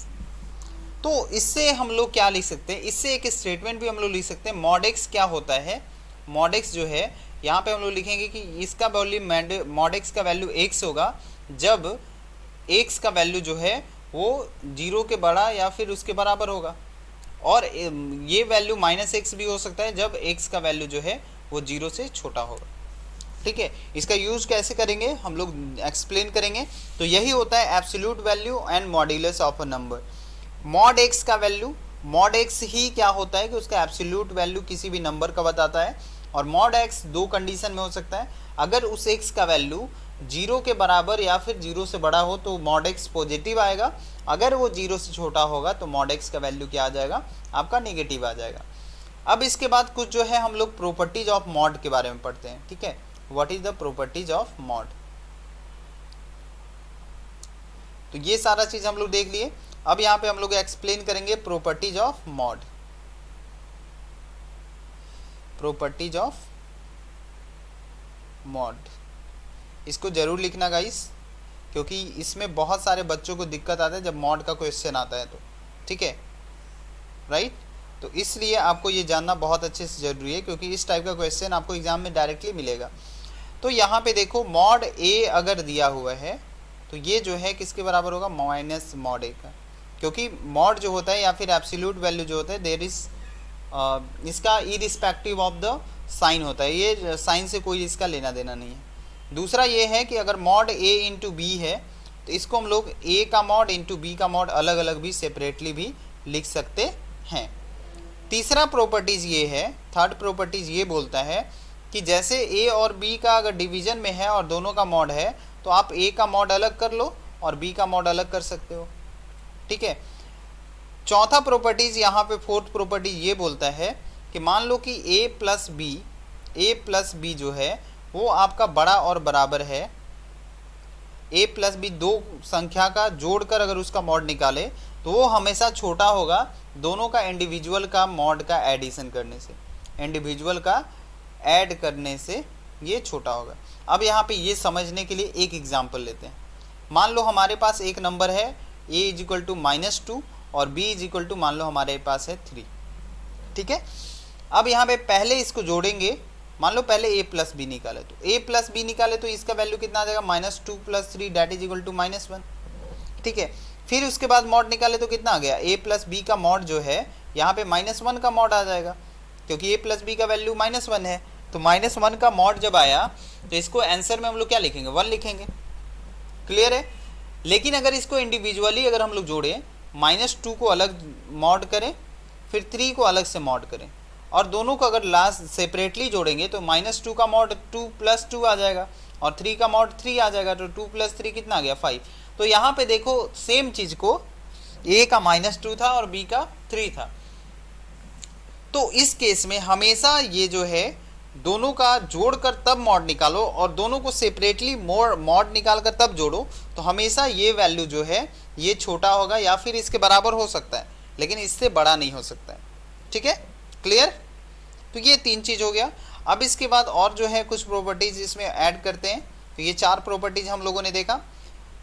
तो इससे हम लोग क्या लिख सकते हैं, इससे एक स्टेटमेंट भी हम लोग लिख सकते हैं। मॉड x क्या होता है, मॉड x जो है यहाँ पे हम लोग लिखेंगे कि इसका वैल्यू मॉड x का वैल्यू x होगा जब x का वैल्यू जो है वो 0 के बड़ा या फिर उसके बराबर होगा। और ये वैल्यू -x भी हो सकता है जब x का वैल्यू जो है वो 0 से छोटा होगा, ठीक है। इसका यूज कैसे करेंगे हम लोग एक्सप्लेन करेंगे। तो यही होता है absolute value and modulus of a number. Mod x का वैल्यू, मॉड x ही क्या होता है कि उसका एब्सोल्यूट वैल्यू किसी भी नंबर का बताता है। और मॉड x दो कंडीशन में हो सकता है, अगर उस x का वैल्यू 0 के बराबर या फिर 0 से बड़ा हो तो मॉड x पॉजिटिव आएगा, अगर वो 0 से छोटा होगा तो मॉड x का वैल्यू क्या आ जाएगा, आपका नेगेटिव आ जाएगा। अब इसके बाद कुछ जो है हम लोग प्रॉपर्टीज ऑफ मॉड के बारे में पढ़ते हैं, ठीक है। What is the properties of mod. तो ये सारा चीज हम लोग देख लिए। अब यहाँ पे हम लोग एक्सप्लेन करेंगे properties of mod. Properties of mod, इसको जरूर लिखना गाइस, क्योंकि इसमें बहुत सारे बच्चों को दिक्कत आता है जब मॉड का क्वेश्चन आता है तो, ठीक है, राइट। तो इसलिए आपको ये जानना बहुत अच्छे से ज़रूरी है, क्योंकि इस टाइप का क्वेश्चन आपको एग्जाम में डायरेक्टली मिलेगा। तो यहाँ पे देखो मॉड a अगर दिया हुआ है तो ये जो है किसके बराबर होगा, माइनस मॉड a का, क्योंकि मॉड जो होता है या फिर एब्सोल्यूट वैल्यू जो होता है देयर इज इसका इरिस्पेक्टिव ऑफ द साइन होता है, ये साइन से कोई इसका लेना देना नहीं है। दूसरा ये है कि अगर मॉड a इंटू बी है तो इसको हम लोग a का मॉड इंटू बी का मॉड अलग अलग भी सेपरेटली भी लिख सकते हैं। तीसरा प्रॉपर्टीज़ ये है, थर्ड प्रॉपर्टीज़ ये बोलता है कि जैसे a और b का अगर डिवीज़न में है और दोनों का मॉड है तो आप a का मॉड अलग कर लो और b का मॉड अलग कर सकते हो, ठीक है। चौथा प्रॉपर्टीज़ यहाँ पे फोर्थ प्रॉपर्टी ये बोलता है कि मान लो कि a प्लस बी जो है वो आपका बड़ा और बराबर है, a प्लस बी दो संख्या का जोड़कर अगर उसका मॉड निकाले तो वो हमेशा छोटा होगा दोनों का इंडिविजुअल का मॉड का एडिशन करने से, इंडिविजुअल का ऐड करने से ये छोटा होगा। अब यहाँ पे ये समझने के लिए एक एग्जांपल लेते हैं। मान लो हमारे पास एक नंबर है a इजिकल टू -2 और b इजिकल टू मान लो हमारे पास है 3, ठीक है। अब यहाँ पे पहले इसको जोड़ेंगे, मान लो पहले a प्लस बी निकाले तो a प्लस बी निकाले तो इसका वैल्यू कितना आ जाएगा, -2 + 3 दैट इज इक्वल टू -1, ठीक है। फिर उसके बाद मॉड निकाले तो कितना आ गया, a प्लस बी का मॉड जो है यहाँ पे -1 का मॉड आ जाएगा, क्योंकि a प्लस बी का वैल्यू -1 है। तो -1 का मॉड जब आया तो इसको आंसर में हम लोग क्या लिखेंगे, 1 लिखेंगे, क्लियर है। लेकिन अगर इसको इंडिविजुअली अगर हम लोग जोड़ें, -2 को अलग मॉड करें फिर 3 को अलग से मॉड करें और दोनों को अगर लास्ट सेपरेटली जोड़ेंगे तो -2 का मॉड 2 + 2 आ जाएगा और 3 का मॉड 3 आ जाएगा, तो 2 + 3 कितना आ गया, 5। तो यहाँ पे देखो सेम चीज़ को a का -2 था और b का 3 था। तो इस केस में हमेशा ये जो है दोनों का जोड़कर तब मॉड निकालो और दोनों को सेपरेटली मॉड निकाल कर तब जोड़ो, तो हमेशा ये वैल्यू जो है ये छोटा होगा या फिर इसके बराबर हो सकता है, लेकिन इससे बड़ा नहीं हो सकता है, ठीक है, क्लियर। तो ये 3 चीज़ हो गया। अब इसके बाद और जो है कुछ प्रॉपर्टीज़ इसमें ऐड करते हैं। तो ये 4 प्रॉपर्टीज़ हम लोगों ने देखा।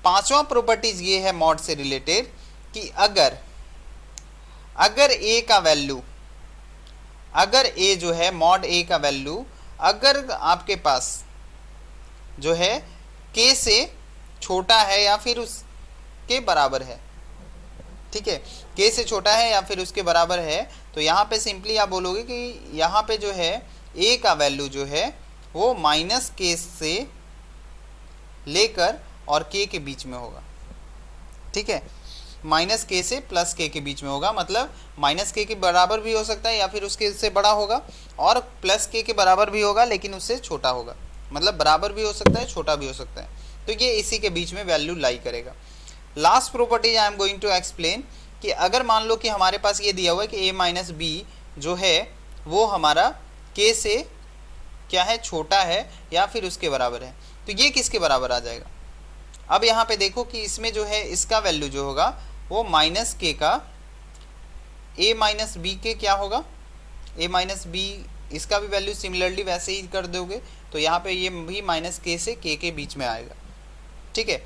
पांचवा प्रॉपर्टीज़ ये है मॉड से रिलेटेड कि अगर a का वैल्यू, अगर a जो है मॉड a का वैल्यू अगर आपके पास जो है k से छोटा है या फिर उसके बराबर है, ठीक है, k से छोटा है या फिर उसके बराबर है, तो यहाँ पे सिंपली आप बोलोगे कि यहाँ पे जो है a का वैल्यू जो है वो -k से लेकर और k के बीच में होगा, ठीक है, -k से +k के बीच में होगा। मतलब -k के बराबर भी हो सकता है या फिर उसके से बड़ा होगा और +k के बराबर भी होगा लेकिन उससे छोटा होगा, मतलब बराबर भी हो सकता है छोटा भी हो सकता है। तो ये इसी के बीच में वैल्यू लाई करेगा। Last property I am going to explain कि अगर मान लो कि हमारे पास ये दिया हुआ है कि a - b जो है वो हमारा k से क्या है, छोटा है या फिर उसके बराबर है। तो ये किसके बराबर आ जाएगा। अब यहाँ पे देखो कि इसमें जो है इसका वैल्यू जो होगा वो माइनस के का a माइनस बी के क्या होगा, a माइनस बी, इसका भी वैल्यू सिमिलरली वैसे ही कर दोगे तो यहाँ पे ये भी माइनस के से k के बीच में आएगा। ठीक है,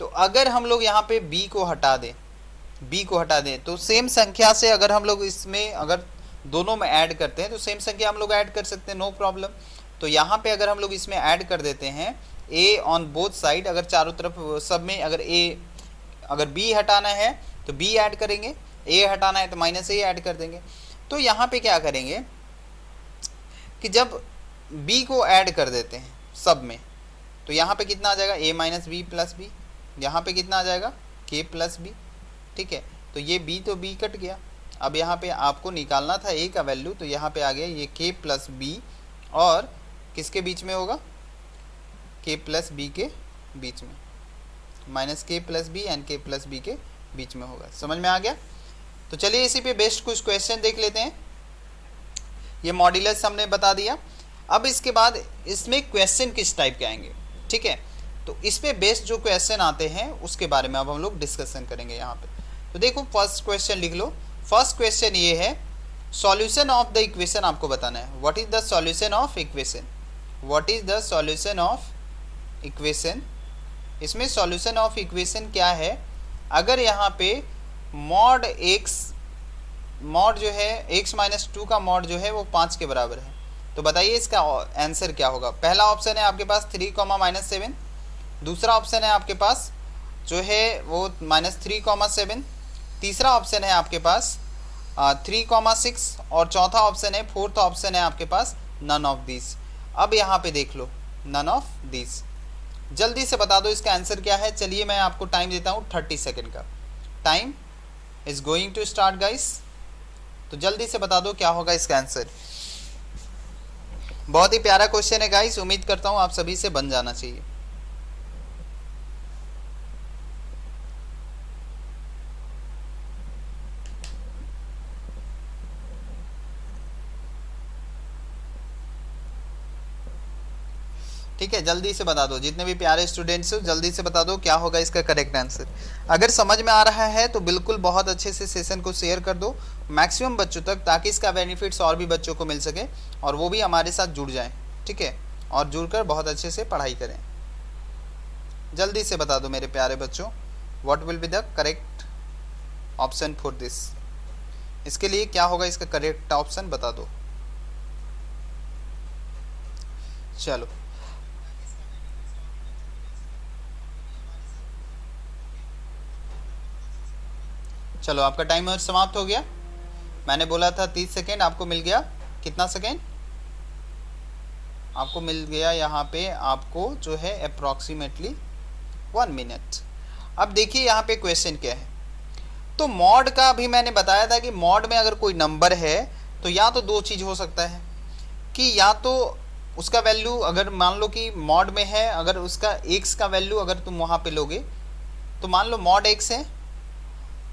तो अगर हम लोग यहाँ पे b को हटा दें तो सेम संख्या से अगर हम लोग इसमें अगर दोनों में ऐड करते हैं तो सेम संख्या हम लोग ऐड कर सकते हैं, नो प्रॉब्लम। तो यहाँ पे अगर हम लोग इसमें ऐड कर देते हैं a ऑन बोथ साइड, अगर चारों तरफ सब में अगर b हटाना है तो b ऐड करेंगे, a हटाना है तो माइनस a ऐड कर देंगे। तो यहाँ पे क्या करेंगे कि जब b को ऐड कर देते हैं सब में तो यहाँ पे कितना आ जाएगा, a minus B plus B, यहाँ पे कितना आ जाएगा k प्लस बी। ठीक है, तो ये b तो b कट गया। अब यहाँ पे आपको निकालना था a का वैल्यू, तो यहाँ पे आ गया ये k प्लस बी और किसके बीच में होगा, k प्लस बी के बीच में, minus k plus B and k plus B के बीच में होगा। समझ में आ गया। तो चलिए इसी पे बेस्ड कुछ क्वेश्चन देख लेते हैं। ये मॉड्यूलस हमने बता दिया। अब इसके बाद इसमें क्वेश्चन किस टाइप के आएंगे, ठीक है, तो इस पे बेस्ड जो क्वेश्चन आते हैं उसके बारे में अब हम लोग डिस्कशन करेंगे यहाँ पे। तो देखो फर्स्ट क्वेश्चन लिख लो। फर्स्ट क्वेश्चन ये है, सॉल्यूशन ऑफ द इक्वेशन आपको बताना है। What is the solution of equation, what is the solution of equation. इसमें सॉल्यूशन ऑफ इक्वेशन क्या है, अगर यहाँ पे मॉड जो है x माइनस 2 का मॉड जो है वो 5 के बराबर है, तो बताइए इसका आंसर क्या होगा। पहला ऑप्शन है आपके पास 3, -7, दूसरा ऑप्शन है आपके पास जो है वो -3, 7, तीसरा ऑप्शन है आपके पास 3, 6 और चौथा ऑप्शन है, फोर्थ ऑप्शन है आपके पास नन ऑफ दिस। अब यहाँ पे देख लो नन ऑफ दिस, जल्दी से बता दो इसका आंसर क्या है। चलिए मैं आपको टाइम देता हूँ 30 सेकेंड का। Time is going to start guys, तो जल्दी से बता दो क्या होगा इसका आंसर। बहुत ही प्यारा क्वेश्चन है गाइस, उम्मीद करता हूँ आप सभी से बन जाना चाहिए। ठीक है, जल्दी से बता दो, जितने भी प्यारे स्टूडेंट्स हो जल्दी से बता दो क्या होगा इसका करेक्ट आंसर। अगर समझ में आ रहा है तो बिल्कुल बहुत अच्छे से सेशन को शेयर कर दो मैक्सिमम बच्चों तक, ताकि इसका बेनिफिट्स और भी बच्चों को मिल सके और वो भी हमारे साथ जुड़ जाएं। ठीक है, और जुड़कर बहुत अच्छे से पढ़ाई करें। जल्दी से बता दो मेरे प्यारे बच्चों, what will be the correct option for this. इसके लिए क्या होगा इसका करेक्ट ऑप्शन बता दो। चलो चलो, आपका टाइमर समाप्त हो गया। मैंने बोला था 30 सेकेंड, आपको मिल गया कितना सेकेंड, आपको मिल गया यहाँ पे आपको जो है अप्रॉक्सीमेटली 1 मिनट। अब देखिए यहाँ पे क्वेश्चन क्या है। तो मॉड का भी मैंने बताया था कि मॉड में अगर कोई नंबर है तो या तो दो चीज़ हो सकता है कि या तो उसका वैल्यू अगर मान लो कि मॉड में है, अगर उसका x का वैल्यू अगर तुम वहाँ पे लोगे तो मान लो मॉड x है,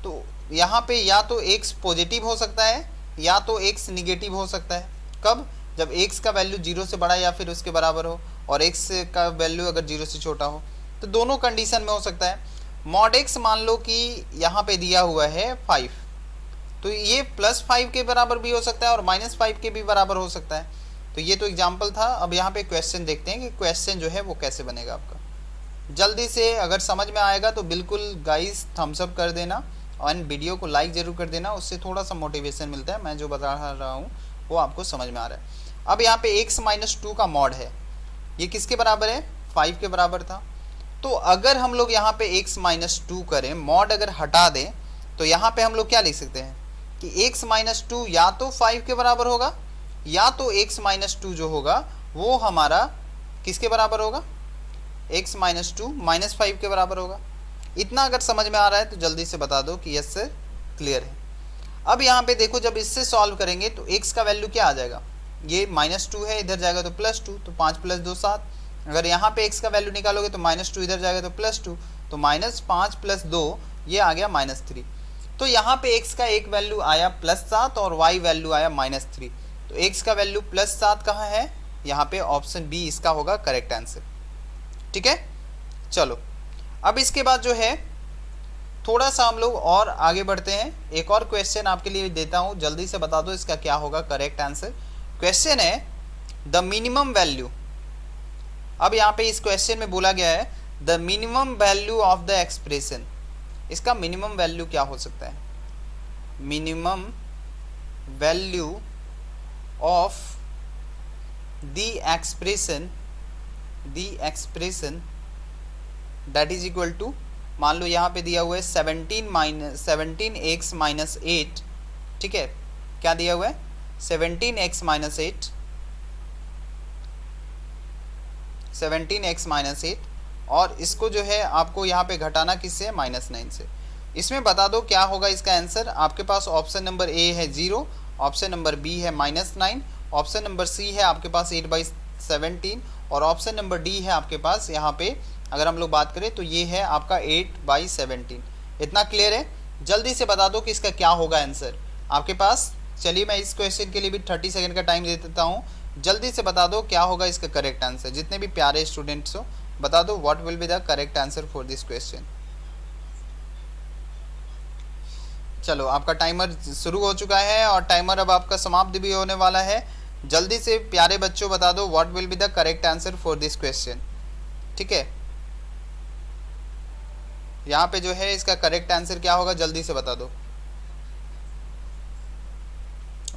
तो यहाँ पे या तो x पॉजिटिव हो सकता है या तो x निगेटिव हो सकता है। कब, जब x का वैल्यू 0 से बड़ा या फिर उसके बराबर हो और x का वैल्यू अगर 0 से छोटा हो, तो दोनों कंडीशन में हो सकता है। मॉड x मान लो कि यहाँ पे दिया हुआ है 5, तो ये +5 के बराबर भी हो सकता है और -5 के भी बराबर हो सकता है। तो ये तो एग्जाम्पल था। अब यहाँ पे क्वेश्चन देखते हैं कि क्वेश्चन जो है वो कैसे बनेगा आपका। जल्दी से अगर समझ में आएगा तो बिल्कुल गाइस थम्स अप कर देना और वीडियो को लाइक ज़रूर कर देना, उससे थोड़ा सा मोटिवेशन मिलता है। मैं जो बता रहा हूँ वो आपको समझ में आ रहा है। अब यहाँ पे x माइनस 2 का मॉड है, ये किसके बराबर है, 5 के बराबर था। तो अगर हम लोग यहाँ पे x माइनस 2 करें, मॉड अगर हटा दें, तो यहाँ पे हम लोग क्या लिख सकते हैं कि x माइनस 2 या तो 5 के बराबर होगा या तो x माइनस 2 जो होगा वो हमारा किसके बराबर होगा, x माइनस 2 -5 के बराबर होगा। इतना अगर समझ में आ रहा है तो जल्दी से बता दो कि यस सर क्लियर है। अब यहाँ पे देखो, जब इससे सॉल्व करेंगे तो x का वैल्यू क्या आ जाएगा, ये -2 है, इधर जाएगा तो +2, तो 5 + 2 7। अगर यहाँ पे x का वैल्यू निकालोगे तो -2 इधर जाएगा तो +2, तो -5 + 2 ये आ गया -3। तो यहाँ पे x का एक वैल्यू आया +7 और y वैल्यू आया -3। तो x का वैल्यू +7 कहाँ है, यहाँ पे ऑप्शन बी इसका होगा करेक्ट आंसर। ठीक है, चलो अब इसके बाद जो है थोड़ा सा हम लोग और आगे बढ़ते हैं। एक और क्वेश्चन आपके लिए देता हूँ, जल्दी से बता दो इसका क्या होगा करेक्ट आंसर। क्वेश्चन है द मिनिमम वैल्यू। अब यहाँ पे इस क्वेश्चन में बोला गया है the minimum value of the expression. इसका मिनिमम वैल्यू क्या हो सकता है? Minimum value of the expression that is equal to, मान लो यहाँ पे दिया हुआ है 17x माइनस 8। ठीक है, क्या दिया हुआ है? 17x माइनस 8, 17x माइनस 8, और इसको जो है आपको यहाँ पे घटाना किससे? -9 से। इसमें बता दो क्या होगा इसका आंसर। आपके पास ऑप्शन नंबर ए है 0, ऑप्शन नंबर बी है -9, ऑप्शन नंबर सी है आपके पास 8/17, और ऑप्शन नंबर डी है आपके पास यहाँ पे अगर हम लोग बात करें तो ये है आपका 8/17। इतना क्लियर है? जल्दी से बता दो कि इसका क्या होगा आंसर आपके पास। चलिए मैं इस क्वेश्चन के लिए भी 30 सेकंड का टाइम दे देता हूँ। जल्दी से बता दो क्या होगा इसका करेक्ट आंसर। जितने भी प्यारे स्टूडेंट्स हो बता दो what will be the correct answer for this question. चलो आपका टाइमर शुरू हो चुका है और टाइमर अब आपका समाप्त भी होने वाला है। जल्दी से प्यारे बच्चों बता दो what will be the correct answer for this question. ठीक है, यहाँ पे जो है इसका करेक्ट आंसर क्या होगा जल्दी से बता दो।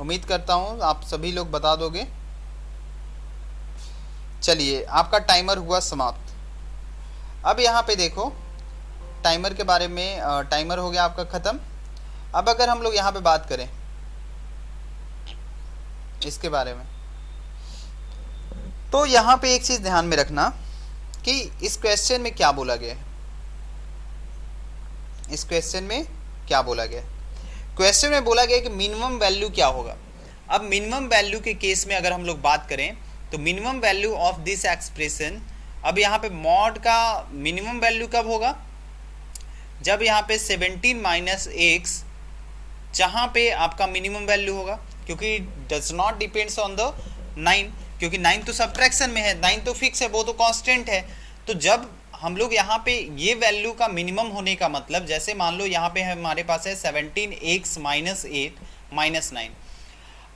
उम्मीद करता हूँ आप सभी लोग बता दोगे। चलिए आपका टाइमर हुआ समाप्त। अब यहाँ पे देखो टाइमर के बारे में, टाइमर हो गया आपका ख़त्म। अब अगर हम लोग यहाँ पे बात करें इसके बारे में, तो यहाँ पे एक चीज़ ध्यान में रखना कि इस क्वेश्चन में क्या बोला गया है। इस क्वेश्चन में क्या बोला गया? क्वेश्चन में बोला गया कि मिनिमम वैल्यू क्या होगा। अब मिनिमम वैल्यू के केस में अगर हम लोग बात करें तो minimum value of this expression, अब यहाँ पे मॉड का मिनिमम वैल्यू कब होगा? जब यहाँ पे 17 माइनस x जहाँ पे आपका मिनिमम वैल्यू होगा, क्योंकि does not depends on the 9, क्योंकि 9 तो सब्ट्रैक्शन में है, 9 तो फिक्स है, वो तो कांस्टेंट है। तो जब हम लोग यहाँ पे ये वैल्यू का मिनिमम होने का मतलब, जैसे मान लो यहाँ पे हमारे पास है 17x माइनस 8 माइनस 9।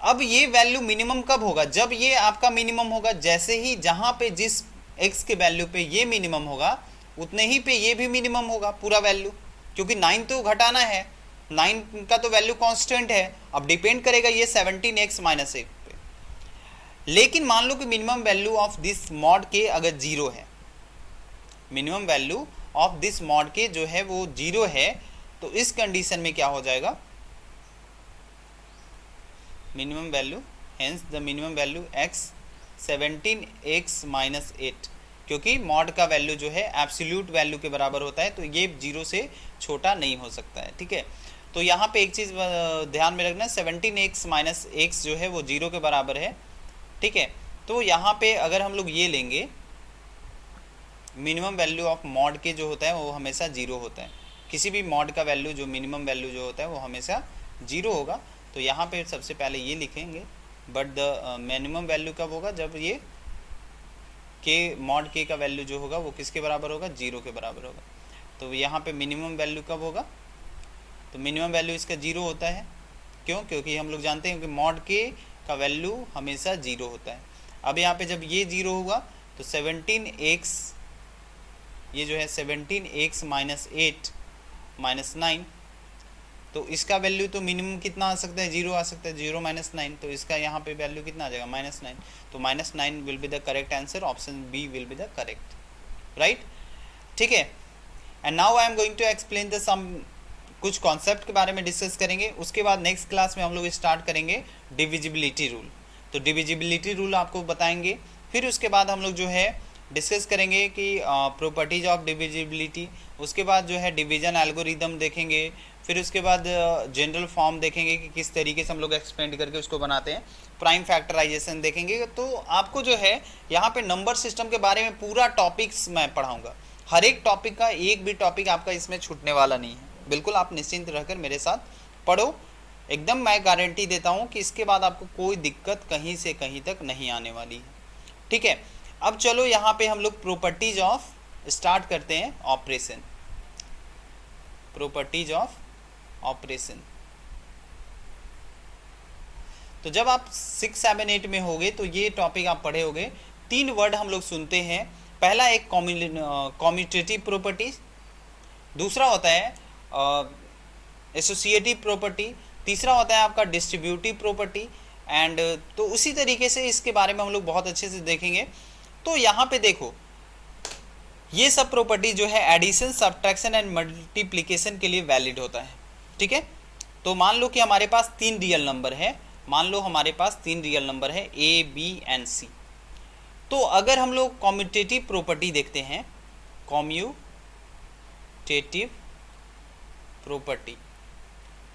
अब ये वैल्यू मिनिमम कब होगा? जब ये आपका मिनिमम होगा, जैसे ही जहाँ पे जिस x के वैल्यू पे ये मिनिमम होगा उतने ही पे ये भी मिनिमम होगा पूरा वैल्यू, क्योंकि 9 तो घटाना है, 9 का तो वैल्यू कांस्टेंट है। अब डिपेंड करेगा ये 17x माइनस 8 पे। लेकिन मान लो कि minimum value of this mod के अगर 0 है, minimum value of this mod के जो है वो 0 है, तो इस कंडीशन में क्या हो जाएगा? Minimum value, hence the minimum value x 17x minus 8, क्योंकि मॉड का वैल्यू जो है एब्सोल्यूट वैल्यू के बराबर होता है, तो ये 0 से छोटा नहीं हो सकता है। ठीक है, तो यहाँ पे एक चीज़ ध्यान में रखना, 17x माइनस x जो है वो 0 के बराबर है। ठीक है, तो यहाँ पे अगर हम लोग ये लेंगे मिनिमम वैल्यू ऑफ मॉड के जो होता है वो हमेशा 0 होता है। किसी भी मॉड का वैल्यू जो मिनिमम वैल्यू जो होता है वो हमेशा 0 होगा। तो यहाँ पे सबसे पहले ये लिखेंगे, बट द मिनिमम वैल्यू कब होगा? जब ये के मॉड के का वैल्यू जो होगा वो किसके बराबर होगा? 0 के बराबर होगा। तो यहाँ पे मिनिमम वैल्यू कब होगा? तो मिनिमम वैल्यू इसका 0 होता है। क्यों? क्योंकि हम लोग जानते हैं कि मॉड के का वैल्यू हमेशा 0 होता है। अब यहाँ पे जब ये 0 हुआ तो 17x, ये जो है 17x माइनस 8 माइनस 9, तो इसका वैल्यू तो मिनिमम कितना आ सकता है? 0 आ सकता है, 0 माइनस 9, तो इसका यहाँ पे वैल्यू कितना आ जाएगा? -9। तो -9 will be the correct answer, option B will be the correct, right? ठीक है, and now I am going to explain the sum, कुछ कॉन्सेप्ट के बारे में डिस्कस करेंगे। उसके बाद नेक्स्ट क्लास में हम लोग स्टार्ट करेंगे डिविजिबिलिटी रूल। तो डिविजिबिलिटी रूल आपको बताएंगे, फिर उसके बाद हम लोग जो है डिस्कस करेंगे कि प्रॉपर्टीज ऑफ डिविजिबिलिटी, उसके बाद जो है डिवीजन एल्गोरिदम देखेंगे, फिर उसके बाद जनरल फॉर्म देखेंगे कि किस तरीके से हम लोग एक्सपेंड करके उसको बनाते हैं, प्राइम फैक्टराइजेशन देखेंगे। तो आपको जो है यहाँ पे नंबर सिस्टम के बारे में पूरा टॉपिक्स मैं पढ़ाऊँगा, हर एक टॉपिक का एक भी टॉपिक आपका इसमें छूटने वाला नहीं है। बिल्कुल आप निश्चिंत रहकर मेरे साथ पढ़ो, एकदम मैं गारंटी देता हूँ कि इसके बाद आपको कोई दिक्कत कहीं से कहीं तक नहीं आने वाली है। ठीक है, अब चलो यहाँ पे हम लोग प्रॉपर्टीज ऑफ स्टार्ट करते हैं ऑपरेशन, प्रॉपर्टीज ऑफ ऑपरेशन। तो जब आप 6, 7, 8 में होगे तो ये टॉपिक आप पढ़े होगे। 3 वर्ड हम लोग सुनते हैं, पहला एक कॉम्यूटेटिव प्रॉपर्टीज, दूसरा होता है एसोसिएटिव प्रॉपर्टी, तीसरा होता है आपका डिस्ट्रीब्यूटिव प्रॉपर्टी एंड तो उसी तरीके से इसके बारे में हम लोग बहुत अच्छे से देखेंगे। तो यहाँ पे देखो ये सब प्रॉपर्टी जो है एडिशन, सब्ट्रैक्शन एंड मल्टीप्लिकेशन के लिए वैलिड होता है। ठीक है, तो मान लो कि हमारे पास 3 रियल नंबर है, मान लो हमारे पास 3 रियल नंबर है ए, बी एंड सी। तो अगर हम लोग कॉम्यूटेटिव प्रॉपर्टी देखते हैं, कॉम्यूटेटिव प्रॉपर्टी,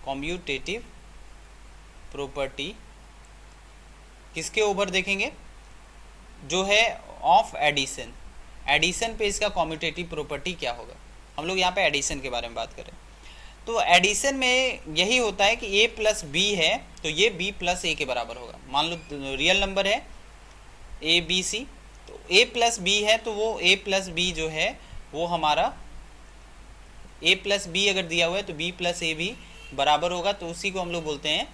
कॉम्यूटेटिव प्रॉपर्टी किसके ऊपर देखेंगे, जो है ऑफ एडिशन, एडिशन पे इसका कॉम्यूटेटिव प्रॉपर्टी क्या होगा। हम लोग यहाँ पे एडिशन के बारे में बात करें तो एडिशन में यही होता है कि a प्लस बी है तो ये b प्लस ए के बराबर होगा। मान लो रियल नंबर है ए बी सी, तो a प्लस बी है तो वो a प्लस बी जो है वो हमारा a प्लस बी अगर दिया हुआ है तो b प्लस ए भी बराबर होगा, तो उसी को हम लोग बोलते हैं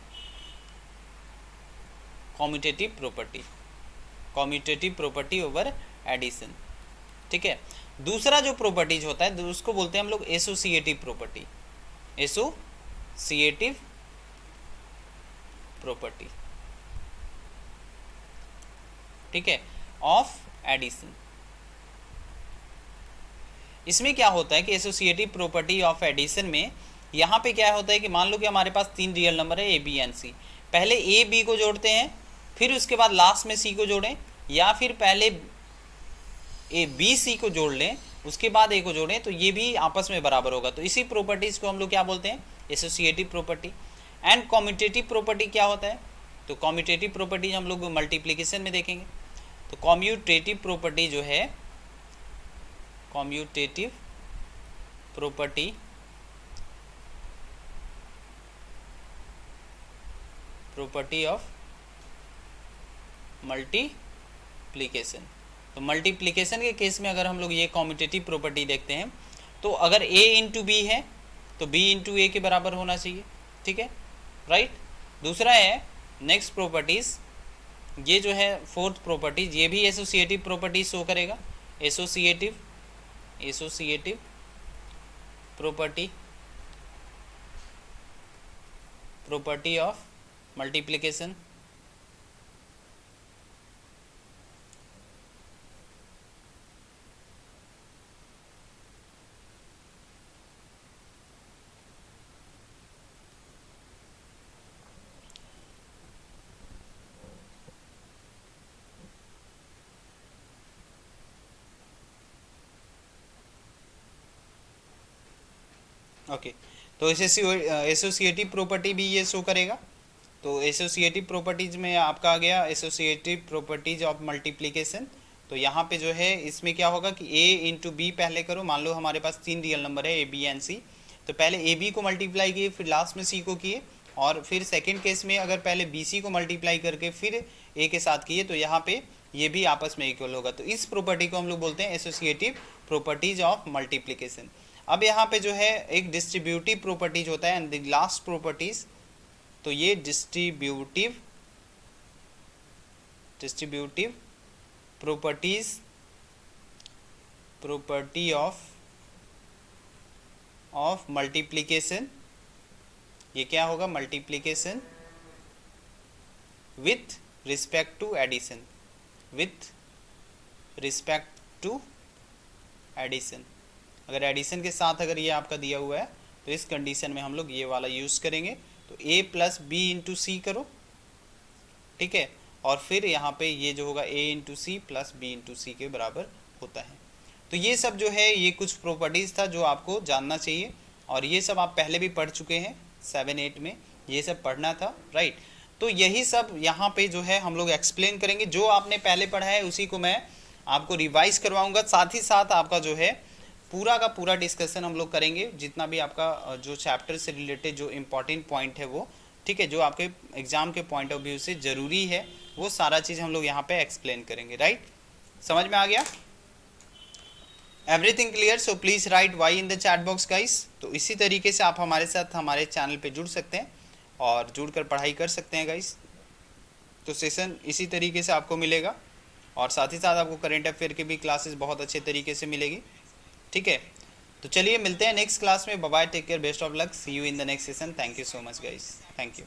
commutative property, commutative property over addition. ठीक है, दूसरा जो प्रॉपर्टीज होता है उसको बोलते हैं हम लोग एसोसिएटिव प्रॉपर्टी, एसोसिएटिव प्रॉपर्टी। ठीक है, ऑफ एडिशन। इसमें क्या होता है कि एसोसिएटिव प्रॉपर्टी ऑफ एडिशन में यहाँ पे क्या होता है कि मान लो कि हमारे पास 3 रियल नंबर है ए, बी एंड सी, पहले ए बी को जोड़ते हैं फिर उसके बाद लास्ट में सी को जोड़ें, या फिर पहले ए बी सी को जोड़ लें उसके बाद ए को जोड़ें, तो ये भी आपस में बराबर होगा। तो इसी प्रॉपर्टीज को हम लोग क्या बोलते हैं, associative property. And commutative property क्या होता है, तो कॉम्यूटेटिव प्रॉपर्टी हम लोग मल्टीप्लिकेशन में देखेंगे। तो कॉम्यूटेटिव प्रॉपर्टी जो है, commutative property property of multiplication. तो मल्टीप्लिकेशन के केस में अगर हम लोग ये कॉम्यूटेटिव प्रॉपर्टी देखते हैं तो अगर a इंटू बी है तो b इंटू ए के बराबर होना चाहिए। ठीक है, राइट। दूसरा है नेक्स्ट प्रॉपर्टीज, ये जो है फोर्थ प्रॉपर्टीज, ये भी एसोसिएटिव प्रॉपर्टीज शो करेगा, associative property, property of multiplication. Okay, तो एसोसिएटिव प्रॉपर्टी भी ये शो करेगा। तो एसोसिएटिव प्रॉपर्टीज में आपका आ गया एसोसिएटिव प्रॉपर्टीज ऑफ मल्टीप्लिकेशन। तो यहाँ पे जो है इसमें क्या होगा कि a इंटू बी पहले करो, मान लो हमारे पास 3 रियल नंबर है ए, बी एंड सी, तो पहले ए बी को मल्टीप्लाई किए फिर लास्ट में सी को किए, और फिर सेकेंड केस में अगर पहले बी सी को मल्टीप्लाई करके फिर ए के साथ किए तो यहाँ पे ये भी आपस में इक्वल होगा। तो इस प्रॉपर्टी को हम लोग बोलते हैं एसोसिएटिव प्रॉपर्टीज ऑफ मल्टीप्लिकेशन। अब यहाँ पे जो है एक डिस्ट्रीब्यूटिव प्रॉपर्टीज होता है एंड द लास्ट प्रॉपर्टीज, तो ये distributive properties, property of multiplication, ये क्या होगा, multiplication with respect to addition, with respect to addition. अगर एडिशन के साथ अगर ये आपका दिया हुआ है तो इस कंडीशन में हम लोग ये वाला यूज़ करेंगे। तो a प्लस बी इंटू सी करो, ठीक है, और फिर यहाँ पे ये जो होगा a into c plus b into c के बराबर होता है। तो ये सब जो है ये कुछ प्रॉपर्टीज़ था जो आपको जानना चाहिए, और ये सब आप पहले भी पढ़ चुके हैं 7, 8 में, ये सब पढ़ना था, राइट। तो यही सब यहाँ पे जो है हम लोग एक्सप्लेन करेंगे, जो आपने पहले पढ़ा है उसी को मैं आपको रिवाइज करवाऊँगा, साथ ही साथ आपका जो है पूरा का पूरा डिस्कशन हम लोग करेंगे, जितना भी आपका जो चैप्टर से रिलेटेड जो इम्पोर्टेंट पॉइंट है वो ठीक है, जो आपके एग्जाम के पॉइंट ऑफ व्यू से ज़रूरी है वो सारा चीज़ हम लोग यहाँ पे एक्सप्लेन करेंगे, राइट। समझ में आ गया? Everything clear? So please write Y in the chat box guys. तो इसी तरीके से आप हमारे साथ हमारे चैनल पे जुड़ सकते हैं और जुड़कर पढ़ाई कर सकते हैं गाइस। तो सेशन इसी तरीके से आपको मिलेगा और साथ ही साथ आपको करेंट अफेयर की भी क्लासेस बहुत अच्छे तरीके से मिलेगी, ठीक है। तो चलिए मिलते हैं नेक्स्ट क्लास में। Bye bye, take care, best of luck, see you in the next session. Thank you so much guys, thank you.